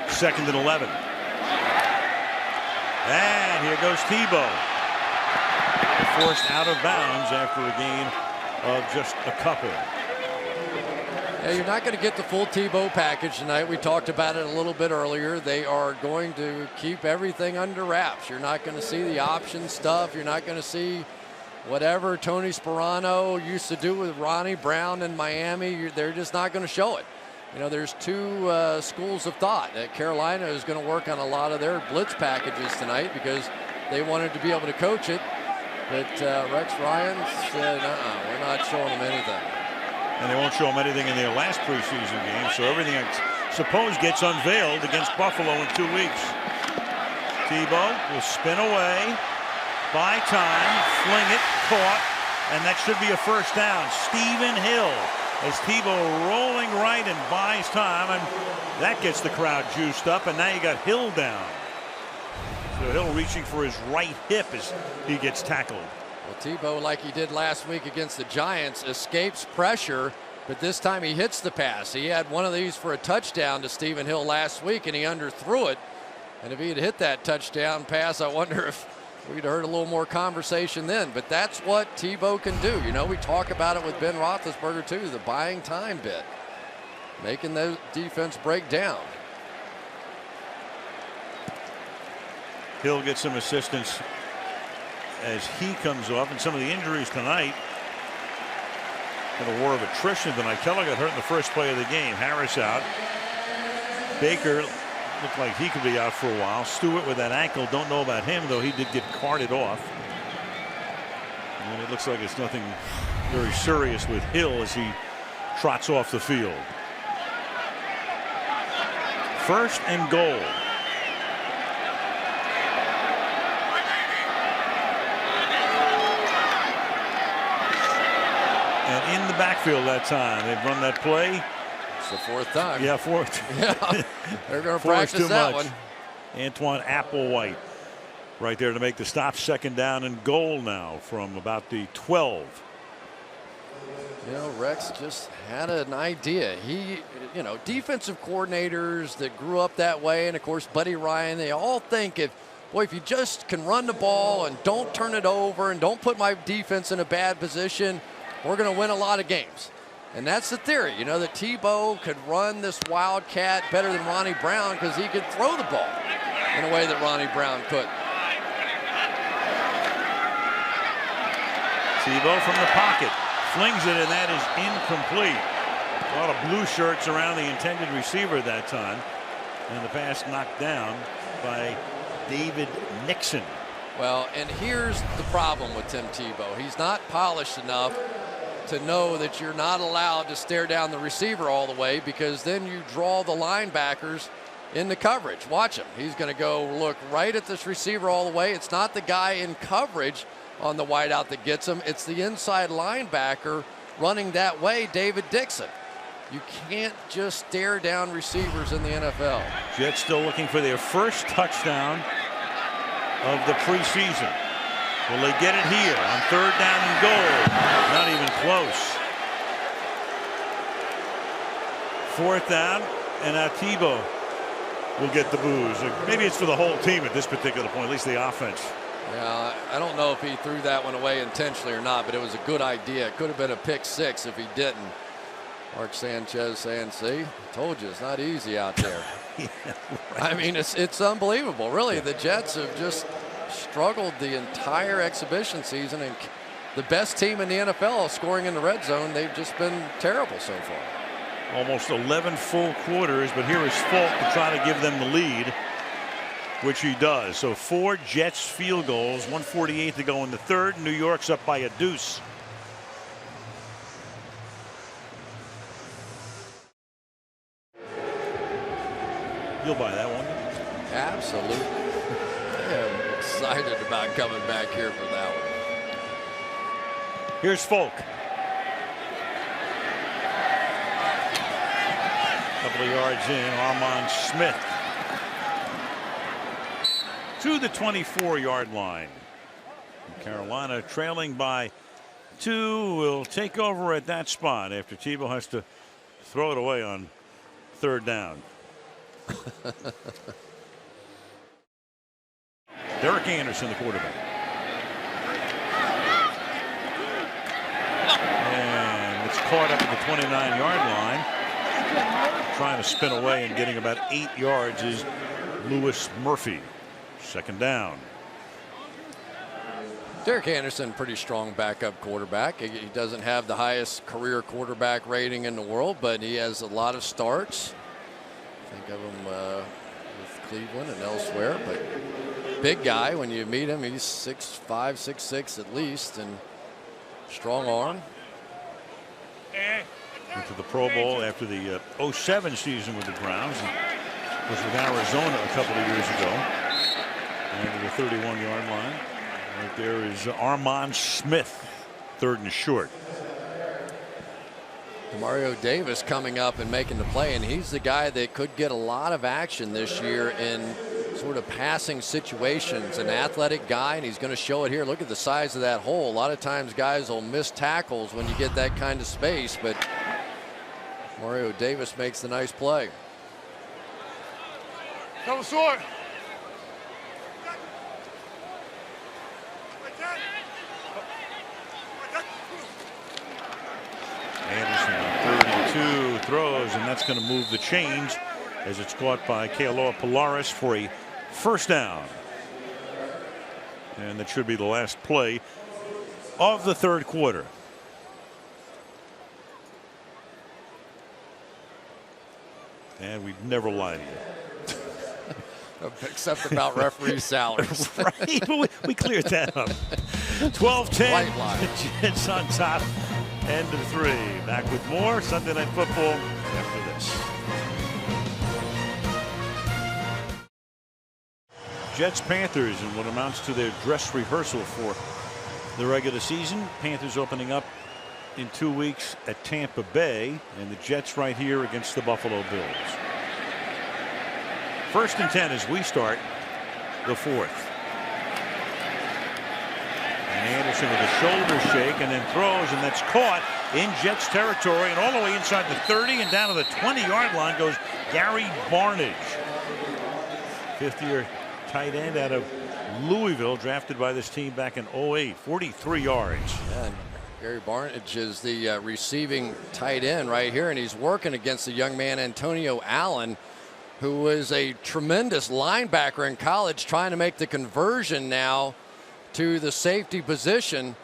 Speaker 1: 2nd and 11. And here goes Tebow. Forced out of bounds after a gain of just a couple.
Speaker 2: Yeah, you're not going to get the full Tebow package tonight. We talked about it a little bit earlier. They are going to keep everything under wraps. You're not going to see the option stuff. You're not going to see whatever Tony Sparano used to do with Ronnie Brown in Miami. They're just not going to show it. You know, there's 2 schools of thought. Carolina is going to work on a lot of their blitz packages tonight because they wanted to be able to coach it. But Rex Ryan said, we're not showing them anything.
Speaker 1: And they won't show them anything in their last preseason game. So everything, I suppose, gets unveiled against Buffalo in 2 weeks. Tebow will spin away, buy time, fling it, caught, and that should be a first down. Stephen Hill, as Tebow rolling right and buys time, and that gets the crowd juiced up. And now you got Hill down. So Hill reaching for his right hip as he gets tackled.
Speaker 2: Well, Tebow, like he did last week against the Giants, escapes pressure, but this time he hits the pass. He had one of these for a touchdown to Stephen Hill last week, and he underthrew it. And if he had hit that touchdown pass, I wonder if we'd heard a little more conversation then. But that's what Tebow can do. You know, we talk about it with Ben Roethlisberger too, the buying time bit, making the defense break down.
Speaker 1: Hill gets some assistance as he comes off, and some of the injuries tonight. In a war of attrition tonight. Keller got hurt in the first play of the game. Harris out. Baker looked like he could be out for a while. Stewart with that ankle. Don't know about him, though. He did get carted off. And it looks like it's nothing very serious with Hill as he trots off the field. 1st and goal. And in the backfield that time. They've run that play.
Speaker 2: It's the 4th time.
Speaker 1: Yeah, 4th.
Speaker 2: Yeah, they're going to practice that one. Antoine
Speaker 1: Applewhite right there to make the stop. 2nd down and goal now from about the 12.
Speaker 2: You know, Rex just had an idea. He, you know, defensive coordinators that grew up that way, and of course Buddy Ryan, they all think if you just can run the ball and don't turn it over and don't put my defense in a bad position, we're going to win a lot of games. And that's the theory, you know, that Tebow could run this Wildcat better than Ronnie Brown because he could throw the ball in a way that Ronnie Brown couldn't.
Speaker 1: Tebow from the pocket flings it, and that is incomplete. A lot of blue shirts around the intended receiver that time, and the pass knocked down by David Nixon.
Speaker 2: Well, and here's the problem with Tim Tebow. He's not polished enough to know that you're not allowed to stare down the receiver all the way, because then you draw the linebackers into coverage. Watch him. He's going to go look right at this receiver all the way. It's not the guy in coverage on the wideout that gets him. It's the inside linebacker running that way, David Dixon. You can't just stare down receivers in the NFL.
Speaker 1: Jets still looking for their first touchdown of the preseason. Will they get it here on 3rd down and goal? Not even close. 4th down, and now Tebow will get the boos. Maybe it's for the whole team at this particular point, at least the offense.
Speaker 2: Yeah, I don't know if he threw that one away intentionally or not, but it was a good idea. It could have been a pick 6 if he didn't. Mark Sanchez saying, see, told you it's not easy out there.
Speaker 1: Yeah, right.
Speaker 2: I mean, it's unbelievable. Really, the Jets have just struggled the entire exhibition season, and the best team in the NFL scoring in the red zone, they've just been terrible so far.
Speaker 1: Almost 11 full quarters, but here is Falk to try to give them the lead, which he does. So 4 Jets field goals, 1:48 to go in the 3rd. New York's up by a deuce. You'll buy that one.
Speaker 2: Absolutely. I am excited about coming back here for that one.
Speaker 1: Here's Falk. Couple of yards in, Armand Smith to the 24-yard line. Carolina trailing by 2 will take over at that spot after Tebow has to throw it away on 3rd down. Derek Anderson, the quarterback. And it's caught up at the 29-yard line. Trying to spin away and getting about 8 yards is Lewis Murphy. 2nd down.
Speaker 2: Derek Anderson, pretty strong backup quarterback. He doesn't have the highest career quarterback rating in the world, but he has a lot of starts. Think of him with Cleveland and elsewhere, but big guy when you meet him. He's 6'5", 6'6" at least, and strong arm.
Speaker 1: Went to the Pro Bowl after the 07 season with the Browns, and was with Arizona a couple of years ago. And to the 31-yard line. Right there is Armand Smith, 3rd and short.
Speaker 2: Mario Davis coming up and making the play, and he's the guy that could get a lot of action this year in sort of passing situations. An athletic guy, and he's going to show it here. Look at the size of that hole. A lot of times guys will miss tackles when you get that kind of space, but Mario Davis makes the nice play.
Speaker 5: Come short.
Speaker 1: Anderson on 3rd and 2 throws, and that's going to move the chains as it's caught by Kealoha Polaris for a 1st down. And that should be the last play of the 3rd quarter. And we'd never lie to you.
Speaker 2: Except about referee salaries.
Speaker 1: Right, but we cleared that up. 12-10, the Jets on top. End of 3. Back with more Sunday Night Football after this. Jets Panthers in what amounts to their dress rehearsal for the regular season. Panthers opening up in 2 weeks at Tampa Bay, and the Jets right here against the Buffalo Bills. 1st and 10 as we start the 4th. And Anderson with a shoulder shake and then throws, and that's caught in Jets territory, and all the way inside the 30 and down to the 20-yard line goes Gary Barnidge. 5th-year tight end out of Louisville, drafted by this team back in 08. 43 yards.
Speaker 2: And Gary Barnidge is the receiving tight end right here, and he's working against the young man Antonio Allen, who was a tremendous linebacker in college, trying to make the conversion now to the safety position.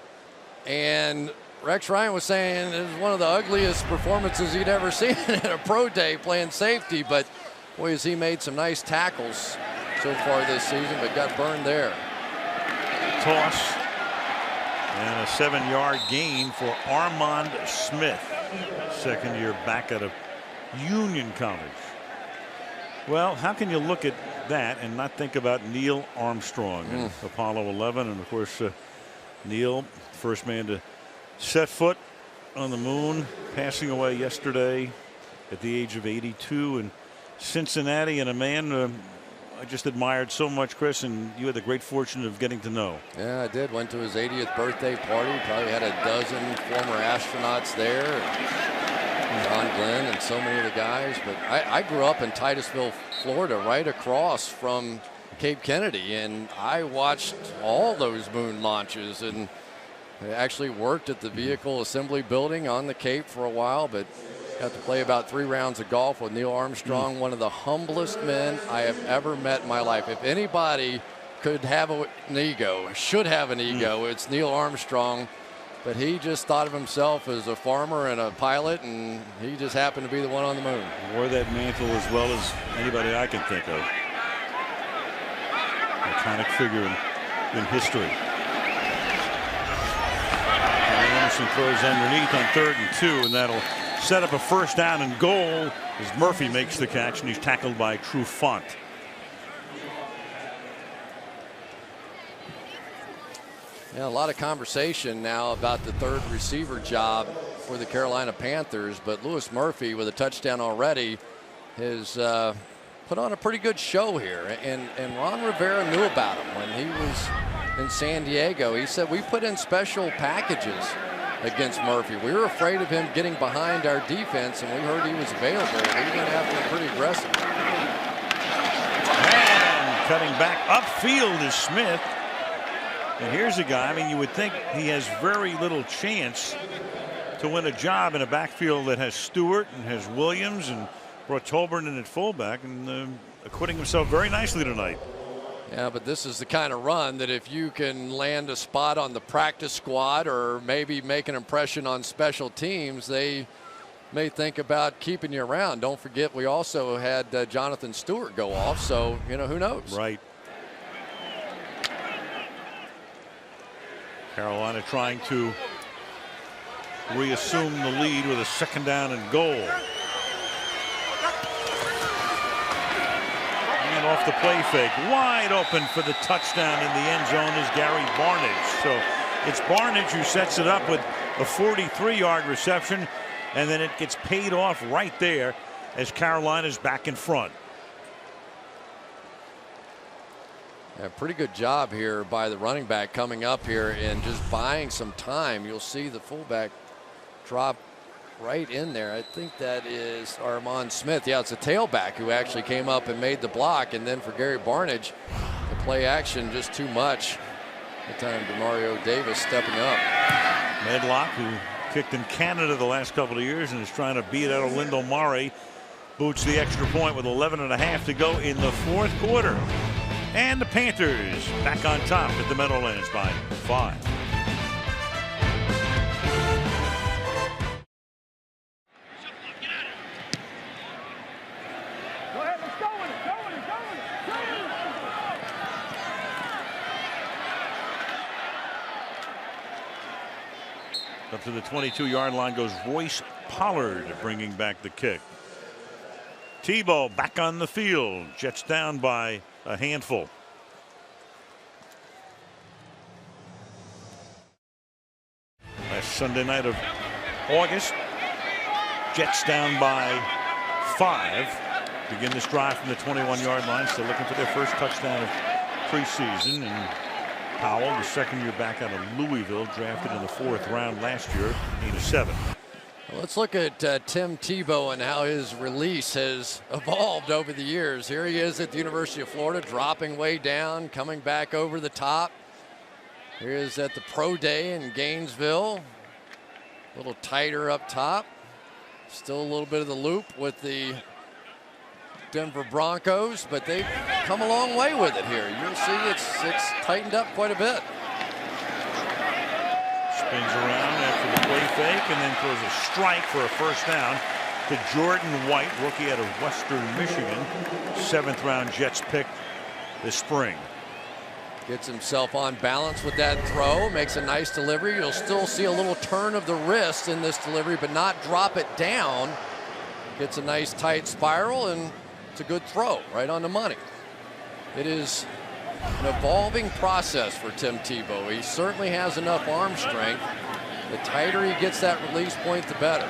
Speaker 2: And Rex Ryan was saying it was one of the ugliest performances he'd ever seen at a pro day playing safety, but boy, has he made some nice tackles so far this season, but got burned there.
Speaker 1: Toss and a 7-yard gain for Armand Smith, 2nd-year back out of Union College. Well, how can you look at that and not think about Neil Armstrong and Apollo 11? And of course, Neil, first man to set foot on the moon, passing away yesterday. at the age of 82 in Cincinnati, and a man I just admired so much, Chris, and you had the great fortune of getting to know.
Speaker 2: Yeah, I did. Went to his 80th birthday party. Probably had a dozen former astronauts there. John Glenn and so many of the guys. But I grew up in Titusville, Florida, right across from Cape Kennedy, and I watched all those moon launches, and I actually worked at the vehicle assembly building on the Cape for a while, but got to play about 3 rounds of golf with Neil Armstrong, one of the humblest men I have ever met in my life. If anybody could have an ego, should have an ego, it's Neil Armstrong. But he just thought of himself as a farmer and a pilot, and he just happened to be the one on the moon.
Speaker 1: Wore that mantle as well as anybody I can think of. Iconic figure in history. And Anderson throws underneath on 3rd and 2, and that'll set up a first down and goal as Murphy makes the catch, and he's tackled by Trufant.
Speaker 2: Yeah, a lot of conversation now about the 3rd receiver job for the Carolina Panthers, but Louis Murphy, with a touchdown already, has put on a pretty good show here. And Ron Rivera knew about him when he was in San Diego. He said, we put in special packages against Murphy. We were afraid of him getting behind our defense, and we heard he was available. We went after him pretty aggressive.
Speaker 1: And cutting back upfield is Smith. And here's a guy, I mean, you would think he has very little chance to win a job in a backfield that has Stewart and has Williams and brought Tolbert in at fullback, and acquitting himself very nicely tonight.
Speaker 2: Yeah, but this is the kind of run that if you can land a spot on the practice squad or maybe make an impression on special teams, they may think about keeping you around. Don't forget, we also had Jonathan Stewart go off, so, you know, who knows?
Speaker 1: Right. Carolina trying to reassume the lead with a 2nd down and goal. And off the play fake, wide open for the touchdown in the end zone is Gary Barnidge. So it's Barnidge who sets it up with a 43-yard reception, and then it gets paid off right there as Carolina's back in front.
Speaker 2: Yeah, pretty good job here by the running back coming up here and just buying some time. You'll see the fullback drop right in there. I think that is Armand Smith. Yeah, it's a tailback who actually came up and made the block. And then for Gary Barnidge, the play action just too much. That time Demario Davis stepping up.
Speaker 1: Medlock, who kicked in Canada the last couple of years and is trying to beat out Lindo Mare, boots the extra point with 11.5 to go in the 4th quarter. And the Panthers back on top at the Meadowlands by 5.
Speaker 3: Go ahead, let's go with it, go with it, go with it, go with it.
Speaker 1: Up to the 22-yard line goes Royce Pollard, bringing back the kick. Tebow back on the field. Jets down by a handful. Last Sunday night of August. Jets down by 5. Begin this drive from the 21-yard line. Still looking for their first touchdown of preseason. And Powell, the 2nd-year back out of Louisville, drafted in the 4th round last year, 8-7.
Speaker 2: Well, let's look at Tim Tebow and how his release has evolved over the years. Here he is at the University of Florida, dropping way down, coming back over the top. Here he is at the Pro Day in Gainesville. A little tighter up top. Still a little bit of the loop with the Denver Broncos, but they've come a long way with it here. You'll see it's tightened up quite a bit.
Speaker 1: Spins around after the play fake and then throws a strike for a first down to Jordan White, rookie out of Western Michigan. 7th round Jets pick this spring.
Speaker 2: Gets himself on balance with that throw, makes a nice delivery. You'll still see a little turn of the wrist in this delivery, but not drop it down. Gets a nice tight spiral, and it's a good throw right on the money. It is an evolving process for Tim Tebow. He certainly has enough arm strength. The tighter he gets that release point, the better.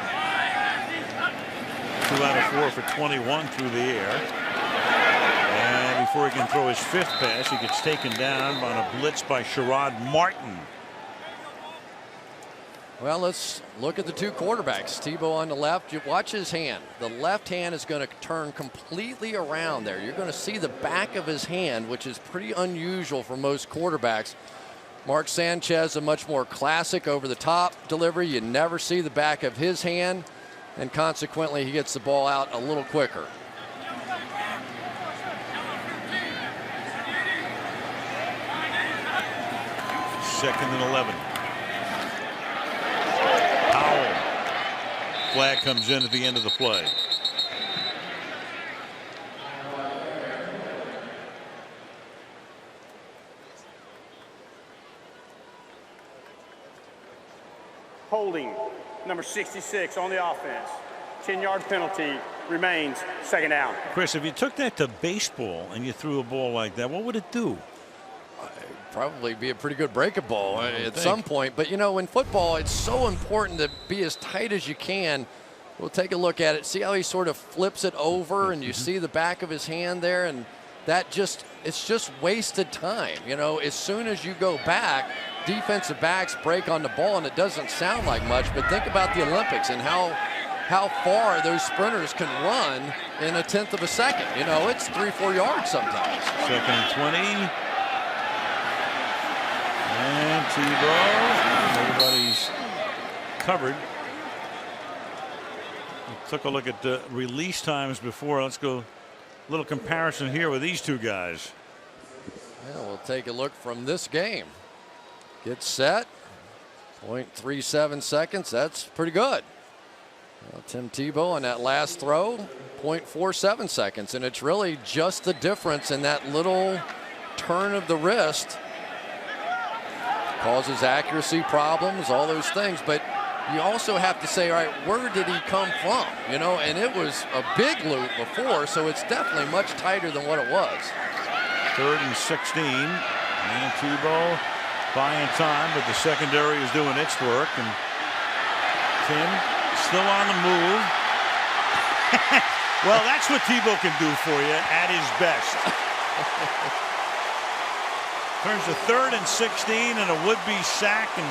Speaker 1: 2 out of 4 for 21 through the air. And before he can throw his 5th pass, he gets taken down on a blitz by Sherrod Martin.
Speaker 2: Well, let's look at the two quarterbacks. Tebow on the left. You watch his hand. The left hand is going to turn completely around there. You're going to see the back of his hand, which is pretty unusual for most quarterbacks. Mark Sanchez, a much more classic over-the-top delivery. You never see the back of his hand, and consequently, he gets the ball out a little quicker.
Speaker 1: Second and 11. Flag comes in at the end of the play.
Speaker 3: Holding number 66 on the offense. 10-yard penalty remains, second down.
Speaker 1: Chris, if you took that to baseball and you threw a ball like that, what would it do?
Speaker 2: Probably be a pretty good breaking ball at some point. But, you know, in football, it's so important to be as tight as you can. We'll take a look at it. See how he sort of flips it over, and you see the back of his hand there, and that it's just wasted time. You know, as soon as you go back, defensive backs break on the ball, and it doesn't sound like much, but think about the Olympics and how far those sprinters can run in a 1/10 of a second. You know, it's 3-4 yards sometimes.
Speaker 1: Second and 20. And Tebow, everybody's covered. We took a look at the release times before. Let's go a little comparison here with these two guys.
Speaker 2: Yeah, we'll take a look from this game. Get set. 0.37 seconds. That's pretty good. Well, Tim Tebow on that last throw, 0.47 seconds. And it's really just the difference in that little turn of the wrist. Causes accuracy problems, all those things, but you also have to say, all right, where did he come from? You know, and it was a big loop before, so it's definitely much tighter than what it was.
Speaker 1: 3rd and 16, and Tebow buying time, but the secondary is doing its work, and Tim still on the move. Well, that's what Tebow can do for you at his best. Turns to 3rd and 16 and a would-be sack, and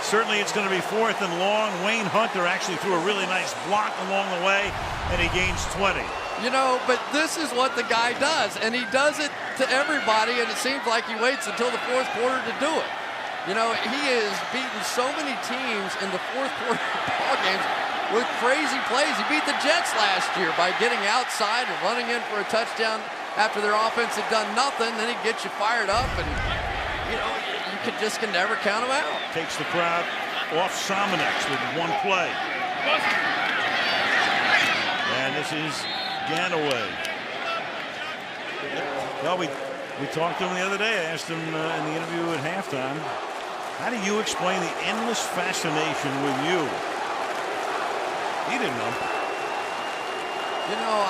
Speaker 1: certainly it's going to be 4th and long. Wayne Hunter actually threw a really nice block along the way, and he gains 20.
Speaker 2: You know, but this is what the guy does, and he does it to everybody, and it seems like he waits until the 4th quarter to do it. You know, he has beaten so many teams in the 4th quarter ball games with crazy plays. He beat the Jets last year by getting outside and running in for a touchdown after their offense had done nothing. Then he'd get you fired up, and you know, you can never count him out.
Speaker 1: Takes the crowd off Somonex with one play. And this is Ganaway. Well, we talked to him the other day. I asked him in the interview at halftime, how do you explain the endless fascination with you? He didn't know.
Speaker 2: You know,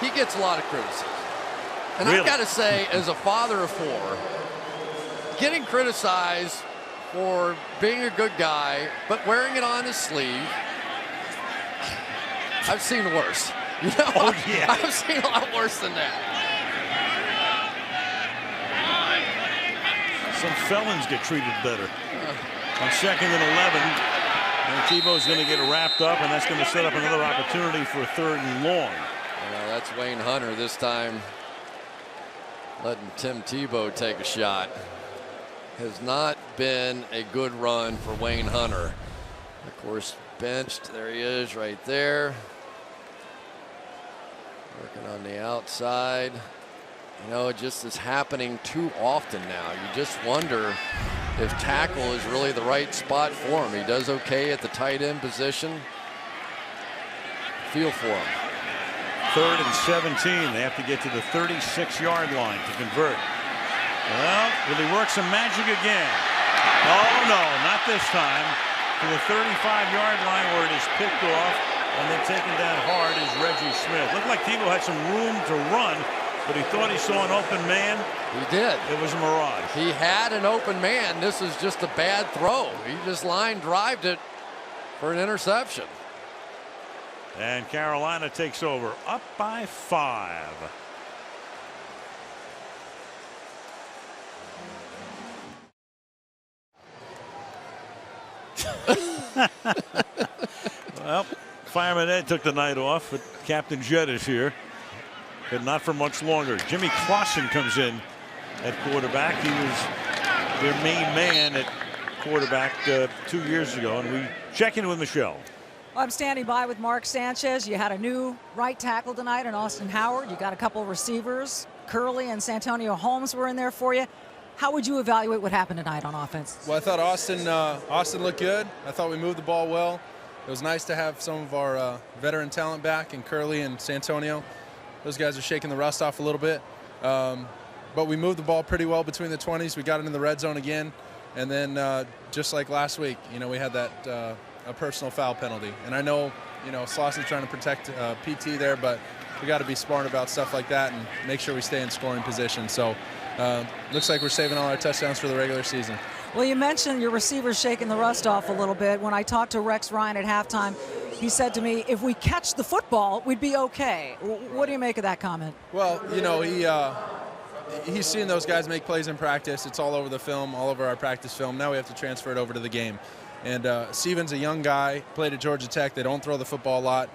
Speaker 2: he gets a lot of criticism. And
Speaker 1: Really?
Speaker 2: I've got to say, as a father of 4, getting criticized for being a good guy, but wearing it on his sleeve, I've seen worse. You know,
Speaker 1: Oh, yeah.
Speaker 2: I've seen a lot worse than that.
Speaker 1: Some felons get treated better. On 2nd and 11, and Tebow's going to get wrapped up, and that's going to set up another opportunity for a 3rd and long.
Speaker 2: Well, that's Wayne Hunter this time, letting Tim Tebow take a shot. Has not been a good run for Wayne Hunter. Of course, benched. There he is right there. Working on the outside. You know, it just is happening too often now. You just wonder if tackle is really the right spot for him. He does okay at the tight end position. Feel for him.
Speaker 1: 3rd and 17. They have to get to the 36-yard line to convert. Well, will he work some magic again? Oh, no, not this time. To the 35-yard line where it is picked off, and then taken down hard is Reggie Smith. Looked like Tebow had some room to run, but he thought he saw an open man.
Speaker 2: He did.
Speaker 1: It was a mirage.
Speaker 2: He had an open man. This is just a bad throw. He just line drived it for an interception.
Speaker 1: And Carolina takes over, up by 5. Well, Fireman Ed took the night off, but Captain Jed is here. But not for much longer. Jimmy Clausen comes in at quarterback. He was their main man at quarterback 2 years ago. And we check in with Michelle.
Speaker 4: I'm standing by with Mark Sanchez. You had a new right tackle tonight in Austin Howard. You got a couple of receivers. Curley and Santonio Holmes were in there for you. How would you evaluate what happened tonight on offense?
Speaker 6: Well, I thought Austin looked good. I thought we moved the ball well. It was nice to have some of our veteran talent back in Curley and Santonio. Those guys are shaking the rust off a little bit. But we moved the ball pretty well between the 20s. We got it in the red zone again. And then just like last week, we had that a personal foul penalty. And I know, Slosson's trying to protect PT there, but we got to be smart about stuff like that and make sure we stay in scoring position. So looks like we're saving all our touchdowns for the regular season.
Speaker 4: Well, you mentioned your receivers shaking the rust off a little bit. When I talked to Rex Ryan at halftime, he said to me, if we catch the football, we'd be okay. What do you make of that comment?
Speaker 6: Well, he's seen those guys make plays in practice. It's all over the film, all over our practice film. Now we have to transfer it over to the game. And Steven's a young guy, played at Georgia Tech. They don't throw the football a lot.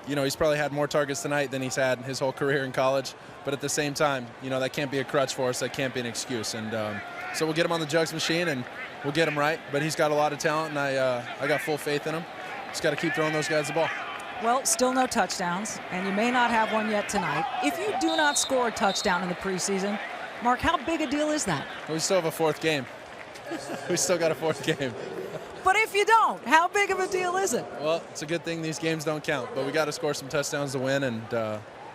Speaker 6: He's probably had more targets tonight than he's had his whole career in college. But at the same time, that can't be a crutch for us. That can't be an excuse. And so we'll get him on the jugs machine and we'll get him right. But he's got a lot of talent, and I got full faith in him. Just got to keep throwing those guys the ball.
Speaker 4: Well, still no touchdowns, and you may not have one yet tonight. If you do not score a touchdown in the preseason, Mark, how big a deal is that?
Speaker 6: We still have a fourth game. We still got a fourth game.
Speaker 4: But if you don't, how big of a deal is it?
Speaker 6: Well, it's a good thing these games don't count, but we got to score some touchdowns to win, and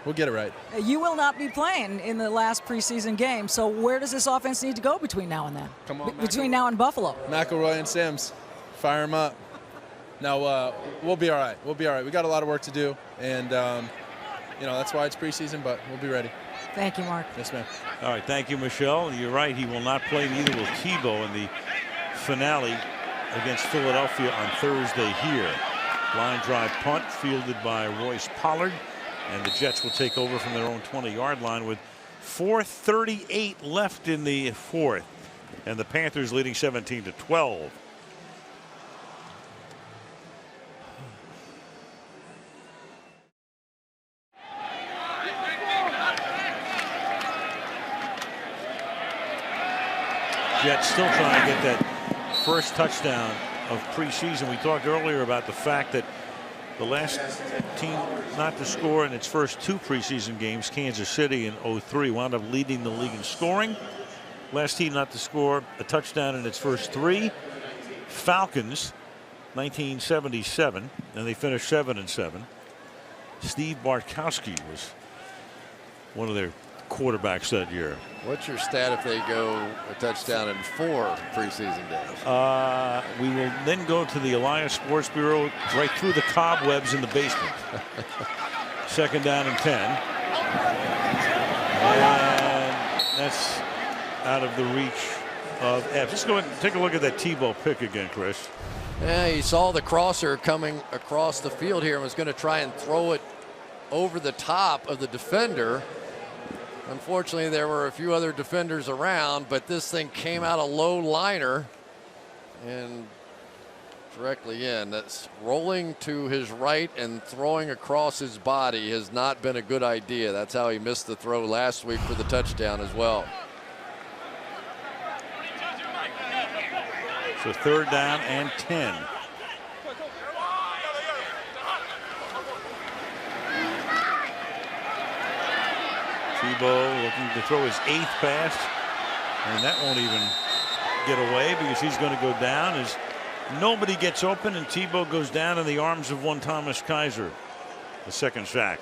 Speaker 6: we'll get it right.
Speaker 4: You will not be playing in the last preseason game, so where does this offense need to go between now and then?
Speaker 6: Come on,
Speaker 4: between now and Buffalo.
Speaker 6: McElroy and Sims, fire them up. No, we'll be all right. We'll be all right. We got a lot of work to do, and that's why it's preseason, but we'll be ready.
Speaker 4: Thank you, Mark.
Speaker 6: Yes, ma'am.
Speaker 1: All right, thank you, Michelle. You're right. He will not play. Neither will Tebow in the finale against Philadelphia on Thursday here. Line drive punt fielded by Royce Pollard, and the Jets will take over from their own 20-yard line with 4:38 left in the fourth, and the Panthers leading 17-12. Jets still trying to get that first touchdown of preseason. We talked earlier about the fact that the last team not to score in its first 2 preseason games, Kansas City in 03, wound up leading the league in scoring. Last team not to score a touchdown in its first 3, Falcons, 1977, and they finished 7-7. Steve Bartkowski was one of their quarterbacks that year.
Speaker 2: What's your stat if they go a touchdown in 4 preseason games?
Speaker 1: We will then go to the Elias Sports Bureau, right through the cobwebs in the basement. 2nd down and 10. And that's out of the reach of F. Just go ahead and take a look at that Tebow pick again, Chris.
Speaker 2: Yeah, he saw the crosser coming across the field here and was going to try and throw it over the top of the defender. Unfortunately, there were a few other defenders around, but this thing came out a low liner and directly in. That's rolling to his right and throwing across his body has not been a good idea. That's how he missed the throw last week for the touchdown as well.
Speaker 1: So 3rd down and 10. Tebow looking to throw his 8th pass, and that won't even get away because he's going to go down as nobody gets open, and Tebow goes down in the arms of one Thomas Kaiser. The 2nd sack.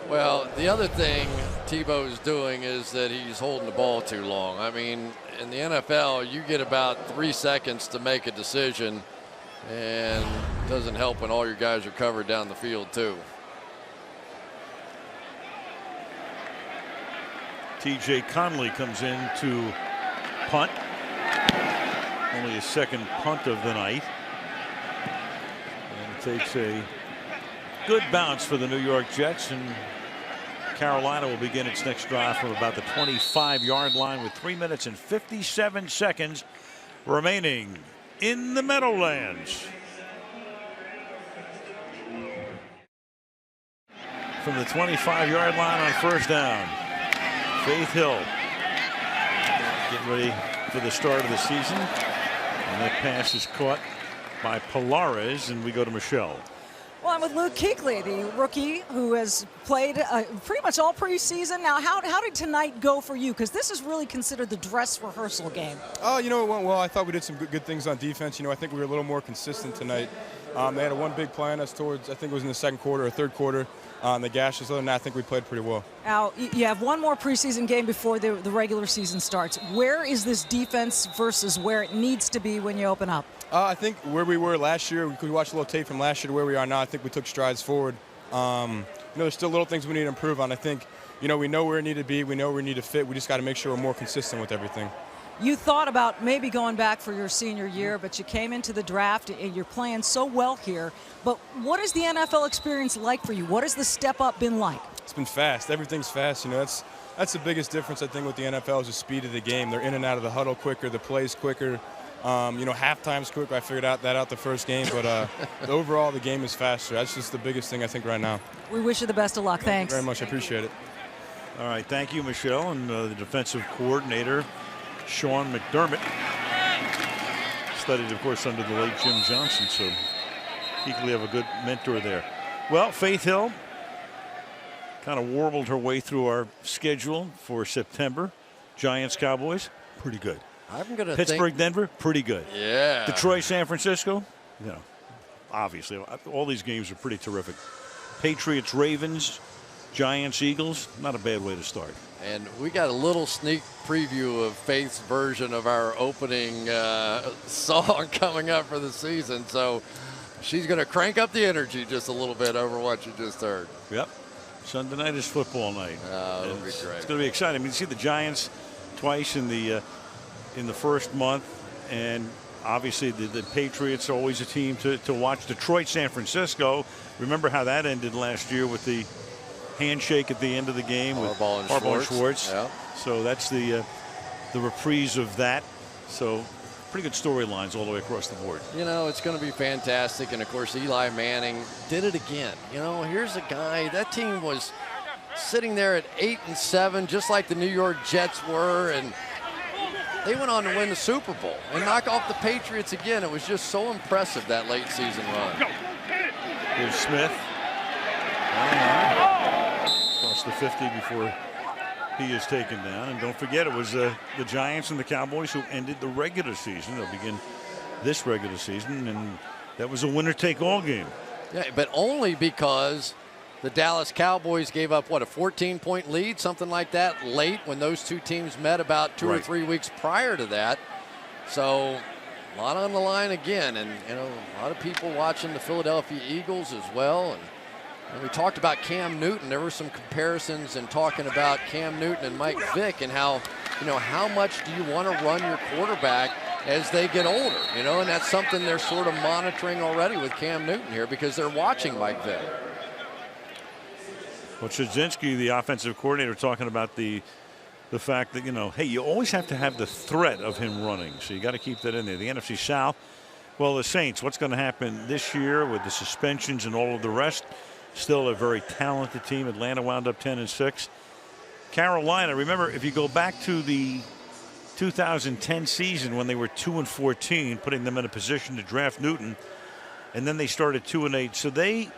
Speaker 2: Well, the other thing Tebow is doing is that he's holding the ball too long. I mean, in the NFL, you get about 3 seconds to make a decision, and it doesn't help when all your guys are covered down the field too.
Speaker 1: TJ Conley comes in to punt. Only his 2nd punt of the night. And it takes a good bounce for the New York Jets, and Carolina will begin its next drive from about the 25-yard line with 3 minutes and 57 seconds remaining in the Meadowlands. From the 25-yard line on first down, Faith Hill getting ready for the start of the season, and that pass is caught by Polares, and we go to Michelle.
Speaker 4: Well, I'm with Luke Kuechly, the rookie who has played pretty much all preseason. Now, how did tonight go for you? Because this is really considered the dress rehearsal game.
Speaker 7: You know, it went well. I thought we did some good things on defense. You know, I think we were a little more consistent tonight. They had one big play on us towards, I think it was in the second quarter or third quarter. The gashes. Other than that, I think we played pretty well.
Speaker 4: Now, you have one more preseason game before the regular season starts. Where is this defense versus where it needs to be when you open up?
Speaker 7: I think where we were last year, we could watch a little tape from last year to where we are now. I think we took strides forward. You know, there's still little things we need to improve on. I think, you know, we know where we need to be. We know where we need to fit. We just got to make sure we're more consistent with everything.
Speaker 4: You thought about maybe going back for your senior year, but you came into the draft and you're playing so well here. But what is the NFL experience like for you? What has the step up been like?
Speaker 7: It's been fast. Everything's fast. You know, that's the biggest difference, I think, with the NFL is the speed of the game. They're in and out of the huddle quicker. The plays quicker. You know, halftime's quicker. I figured that out the first game. But overall, the game is faster. That's just the biggest thing, I think, right now.
Speaker 4: We wish you the best of luck. Thanks.
Speaker 7: Very much. I appreciate it.
Speaker 1: All right. Thank you, Michelle. And the defensive coordinator, Sean McDermott, studied, of course, under the late Jim Johnson. So equally have a good mentor there. Well, Faith Hill kind of warbled her way through our schedule for September. Giants, Cowboys, pretty good.
Speaker 2: I'm gonna
Speaker 1: Pittsburgh, Denver, pretty good.
Speaker 2: Yeah.
Speaker 1: Detroit, San Francisco, you know, obviously all these games are pretty terrific. Patriots, Ravens, Giants, Eagles, not a bad way to start.
Speaker 2: And we got a little sneak preview of Faith's version of our opening song coming up for the season. So she's going to crank up the energy just a little bit over what you just heard.
Speaker 1: Yep. Sunday night is football night.
Speaker 2: Oh, it'll be great.
Speaker 1: It's going to be exciting. I mean, you see the Giants twice in the first month, and obviously the Patriots are always a team to watch. Detroit, San Francisco. Remember how that ended last year with the handshake at the end of the game with Harbaugh and Schwartz.
Speaker 2: Yeah.
Speaker 1: So that's the reprise of that. So pretty good storylines all the way across the board.
Speaker 2: You know, it's going to be fantastic. And, of course, Eli Manning did it again. You know, here's a guy. That team was sitting there at 8-7, just like the New York Jets were. And they went on to win the Super Bowl and knock off the Patriots again. It was just so impressive, that late season run.
Speaker 1: Here's Smith. Across the 50 before he is taken down. And don't forget, it was the Giants and the Cowboys who ended the regular season. They'll begin this regular season, and that was a winner-take-all game.
Speaker 2: Yeah, but only because the Dallas Cowboys gave up, what, a 14-point lead, something like that, late when those two teams met about 2 or 3 weeks prior to that. So a lot on the line again, and you know, a lot of people watching the Philadelphia Eagles as well. And we talked about Cam Newton. There were some comparisons and talking about Cam Newton and Mike Vick and how, you know, how much do you want to run your quarterback as they get older, you know, and that's something they're sort of monitoring already with Cam Newton here because they're watching Mike Vick.
Speaker 1: Well, Chudzinski, the offensive coordinator, talking about the fact that, you know, hey, you always have to have the threat of him running. So you got to keep that in there. The NFC South, well, the Saints, what's going to happen this year with the suspensions and all of the rest? Still a very talented team. Atlanta wound up 10-6. Carolina, remember, if you go back to the 2010 season when they were 2-14, putting them in a position to draft Newton, and then they started 2-8. So they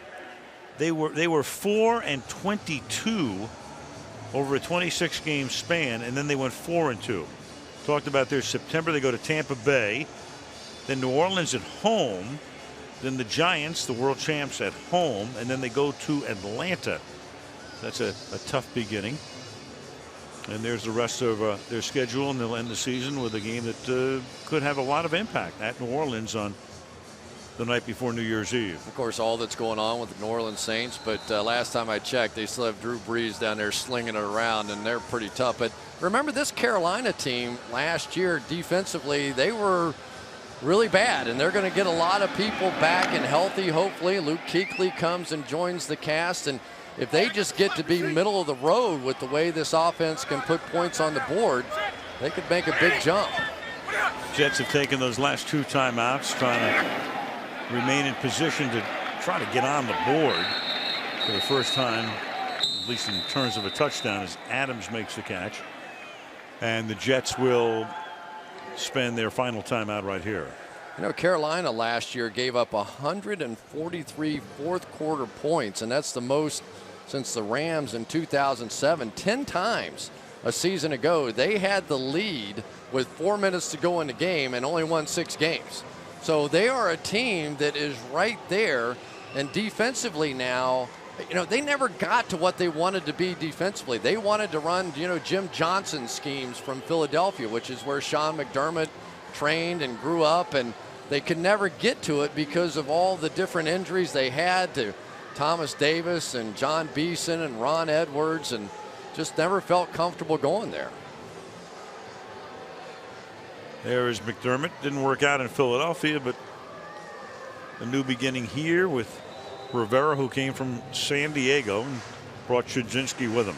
Speaker 1: were 4-22 over a 26-game span, and then they went 4-2. Talked about their September. They go to Tampa Bay, then New Orleans at home, then the Giants, the world champs, at home, and then they go to Atlanta. That's a tough beginning. And there's the rest of their schedule, and they'll end the season with a game that could have a lot of impact at New Orleans on the night before New Year's Eve.
Speaker 2: Of course, all that's going on with the New Orleans Saints, but last time I checked, they still have Drew Brees down there slinging it around, and they're pretty tough. But remember, this Carolina team last year, defensively, they were really bad, and they're going to get a lot of people back and healthy, hopefully. Luke Kuechly comes and joins the cast, and if they just get to be middle of the road with the way this offense can put points on the board, they could make a big jump.
Speaker 1: Jets have taken those last 2 timeouts, trying to remain in position to try to get on the board for the first time, at least in terms of a touchdown, as Adams makes the catch. And the Jets will spend their final timeout right here.
Speaker 2: You know, Carolina last year gave up 143 fourth quarter points, and that's the most since the Rams in 2007. 10 times a season ago, they had the lead with 4 minutes to go in the game and only won 6 games. So they are a team that is right there, and defensively now, you know, they never got to what they wanted to be defensively. They wanted to run, you know, Jim Johnson schemes from Philadelphia, which is where Sean McDermott trained and grew up, and they could never get to it because of all the different injuries they had to Thomas Davis and John Beeson and Ron Edwards, and just never felt comfortable going there.
Speaker 1: There is McDermott. Didn't work out in Philadelphia, but a new beginning here with Rivera, who came from San Diego and brought Chudzinski with him.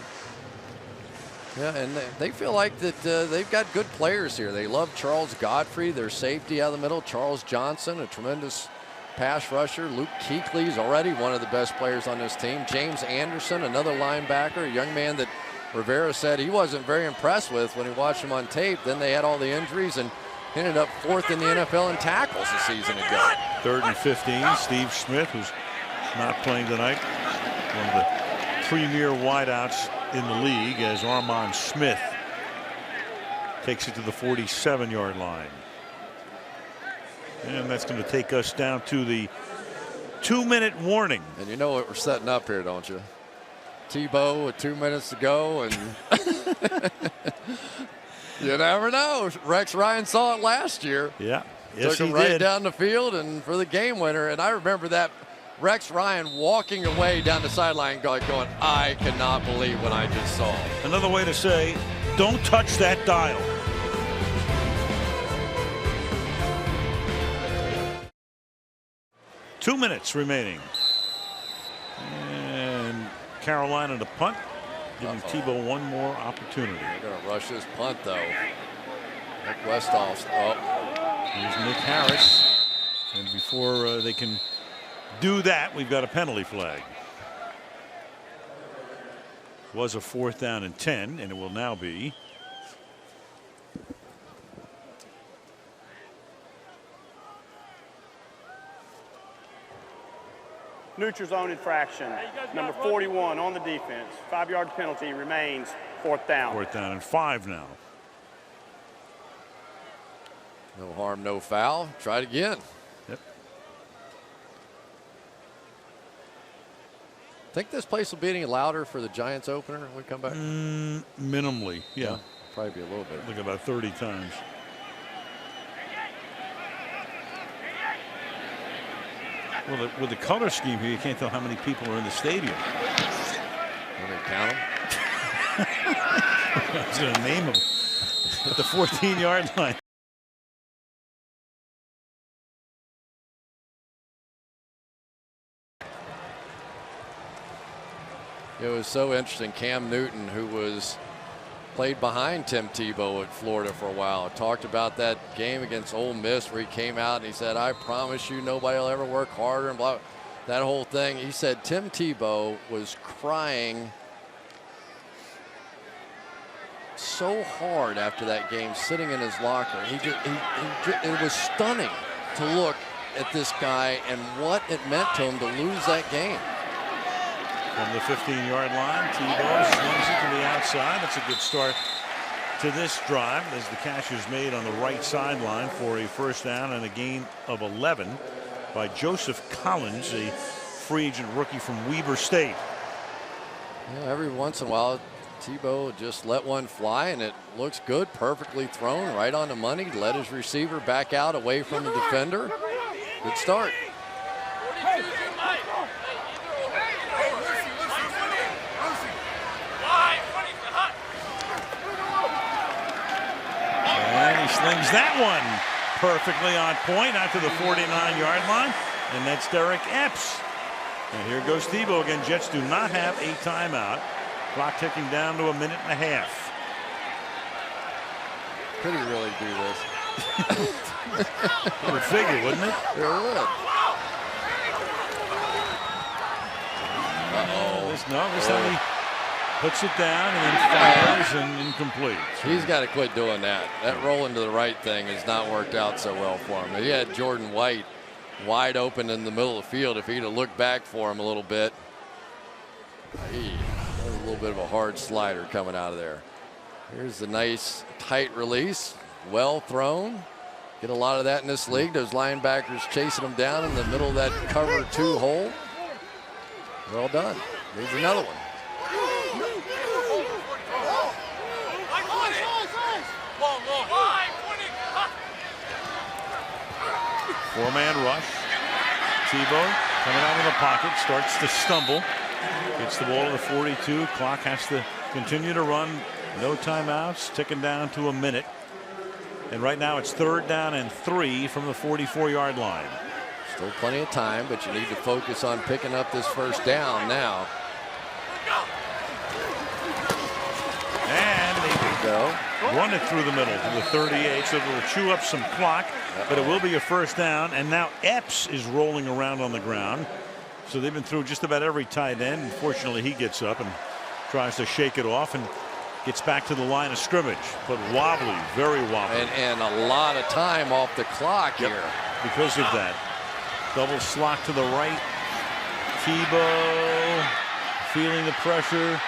Speaker 2: Yeah, and they feel like that they've got good players here. They love Charles Godfrey, their safety out of the middle. Charles Johnson, a tremendous pass rusher. Luke Kuechly is already one of the best players on this team. James Anderson, another linebacker, a young man that Rivera said he wasn't very impressed with when he watched him on tape. Then they had all the injuries and ended up 4th in the NFL in tackles a season ago. 3rd
Speaker 1: and 15. Steve Smith, who's not playing tonight, one of the premier wideouts in the league, as Armand Smith takes it to the 47-yard line. And that's going to take us down to the 2-minute warning.
Speaker 2: And you know what we're setting up here, don't you? Tebow with 2 minutes to go, and you never know. Rex Ryan saw it last year.
Speaker 1: Yeah, yes,
Speaker 2: took him right down the field and for the game winner. And I remember that Rex Ryan walking away down the sideline going, I cannot believe what I just saw.
Speaker 1: Another way to say, don't touch that dial. Two minutes remaining. And Carolina to punt, giving Tebow one more opportunity.
Speaker 2: They're going to rush this punt, though. Nick Westhoff.
Speaker 1: Here's Nick Harris. And before they can do that, we've got a penalty flag. Was a 4th down and 10, and it will now be
Speaker 3: neutral zone infraction. Number 41 on the defense. 5-yard penalty remains. 4th down.
Speaker 1: 4th down and 5 now.
Speaker 2: No harm, no foul. Try it again.
Speaker 1: Yep.
Speaker 2: Think this place will be any louder for the Giants opener when we come back?
Speaker 1: Minimally, yeah.
Speaker 2: Probably be a little bit.
Speaker 1: Look, about 30 times. Well, with the color scheme here, you can't tell how many people are in the stadium.
Speaker 2: Want me to count them?
Speaker 1: I was going to name them at the 14-yard line.
Speaker 2: It was so interesting. Cam Newton, who played behind Tim Tebow at Florida for a while, talked about that game against Ole Miss where he came out and he said, I promise you nobody will ever work harder, and blah, that whole thing. He said Tim Tebow was crying so hard after that game, sitting in his locker. It was stunning to look at this guy and what it meant to him to lose that game.
Speaker 1: From the 15-yard line, Tebow swings it to the outside. That's a good start to this drive as the catch is made on the right sideline for a 1st down and a gain of 11 by Joseph Collins, a free agent rookie from Weber State.
Speaker 2: Yeah, every once in a while, Tebow just let one fly, and it looks good, perfectly thrown, right on the money. Let his receiver back out away from the defender. Good start.
Speaker 1: And he slings that one perfectly on point out to the 49-yard line, and that's Derek Epps. And here goes Tebow again. Jets do not have a timeout. Clock ticking down to a minute and a half.
Speaker 2: Could he really do this?
Speaker 1: You would figure, wouldn't it?
Speaker 2: It would.
Speaker 1: This time he puts it down and then fires and incomplete.
Speaker 2: He's got to quit doing that. That rolling to the right thing has not worked out so well for him. He had Jordan White wide open in the middle of the field. If he'd have looked back for him a little bit, that was a little bit of a hard slider coming out of there. Here's the nice tight release, well thrown. Get a lot of that in this league. Those linebackers chasing them down in the middle of that cover 2 hole. Well done. Here's another one.
Speaker 1: Four-man rush. Tebow coming out of the pocket, starts to stumble. Gets the ball to the 42. Clock has to continue to run. No timeouts. Ticking down to a minute. And right now it's 3rd down and 3 from the 44-yard line.
Speaker 2: Still plenty of time, but you need to focus on picking up this first down now.
Speaker 1: And they
Speaker 2: Go.
Speaker 1: run it through the middle to the 38, so it'll chew up some clock, but it will be a first down. And now Epps is rolling around on the ground. So they've been through just about every tight end. Unfortunately, he gets up and tries to shake it off and gets back to the line of scrimmage, but wobbly, very wobbly.
Speaker 2: And a lot of time off the clock here.
Speaker 1: Because of that. Double slot to the right. Tebow feeling the pressure.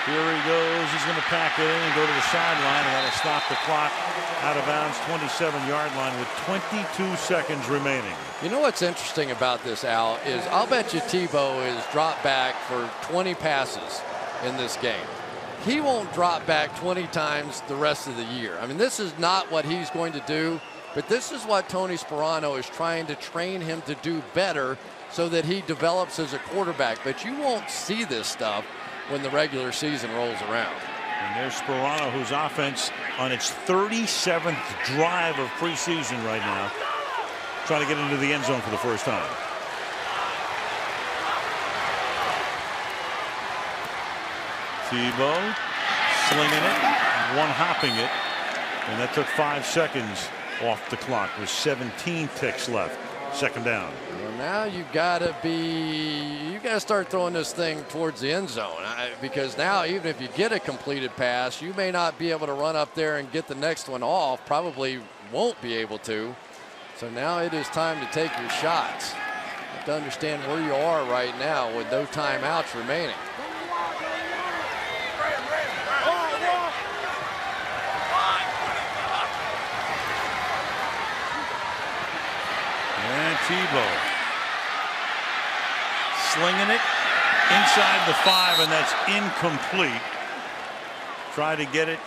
Speaker 1: Here he goes. He's going to pack it in and go to the sideline, and that'll stop the clock out of bounds, 27-yard line with 22 seconds remaining.
Speaker 2: You know what's interesting about this, Al, is I'll bet you Tebow is dropped back for 20 passes in this game. He won't drop back 20 times the rest of the year. I mean, this is not what he's going to do, but this is what Tony Sparano is trying to train him to do better so that he develops as a quarterback. But you won't see this stuff when the regular season rolls around.
Speaker 1: And there's Sparano, whose offense on its 37th drive of preseason right now, trying to get into the end zone for the first time. Tebow slinging it, one hopping it, and that took 5 seconds off the clock with 17 ticks left. Second down.
Speaker 2: Well, now you got to start throwing this thing towards the end zone, because now even if you get a completed pass, you may not be able to run up there and get the next one off. Probably won't be able to. So now it is time to take your shots. You have to understand where you are right now with no timeouts remaining.
Speaker 1: And Tebow slinging it inside the 5, and that's incomplete. Try to get it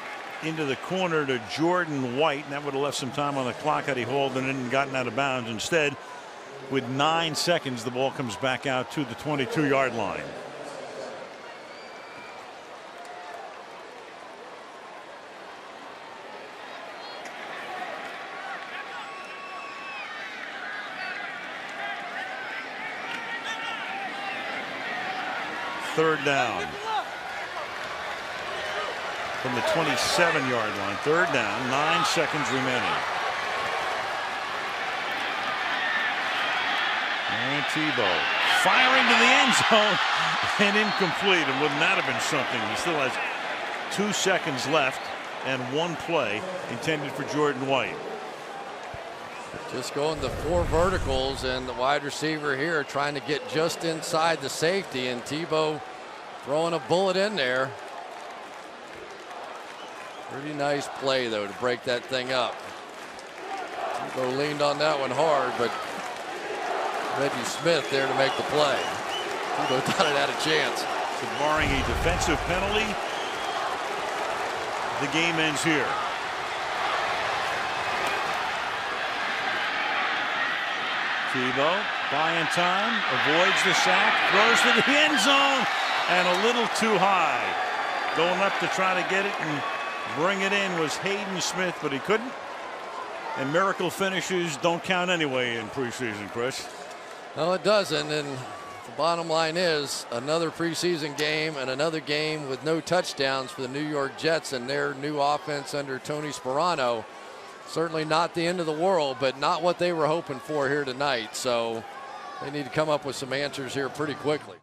Speaker 1: into the corner to Jordan White, and that would have left some time on the clock had he hauled it in and gotten out of bounds. Instead, with 9 seconds, the ball comes back out to the 22-yard line. Third down from the 27-yard line. Third down, 9 seconds remaining. And Tebow firing to the end zone and incomplete. And wouldn't that have been something? He still has 2 seconds left and 1 play intended for Jordan White.
Speaker 2: Just going the 4 verticals, and the wide receiver here trying to get just inside the safety, and Tebow throwing a bullet in there. Pretty nice play, though, to break that thing up. Tebow leaned on that one hard, but Reggie Smith there to make the play. Tebow thought it had a chance.
Speaker 1: So barring a defensive penalty, the game ends here. Tebow buying time, avoids the sack, throws to the end zone, and a little too high. Going up to try to get it and bring it in was Hayden Smith, but he couldn't. And miracle finishes don't count anyway in preseason, Chris.
Speaker 2: No, it doesn't. And the bottom line is another preseason game and another game with no touchdowns for the New York Jets and their new offense under Tony Sparano. Certainly not the end of the world, but not what they were hoping for here tonight. So they need to come up with some answers here pretty quickly.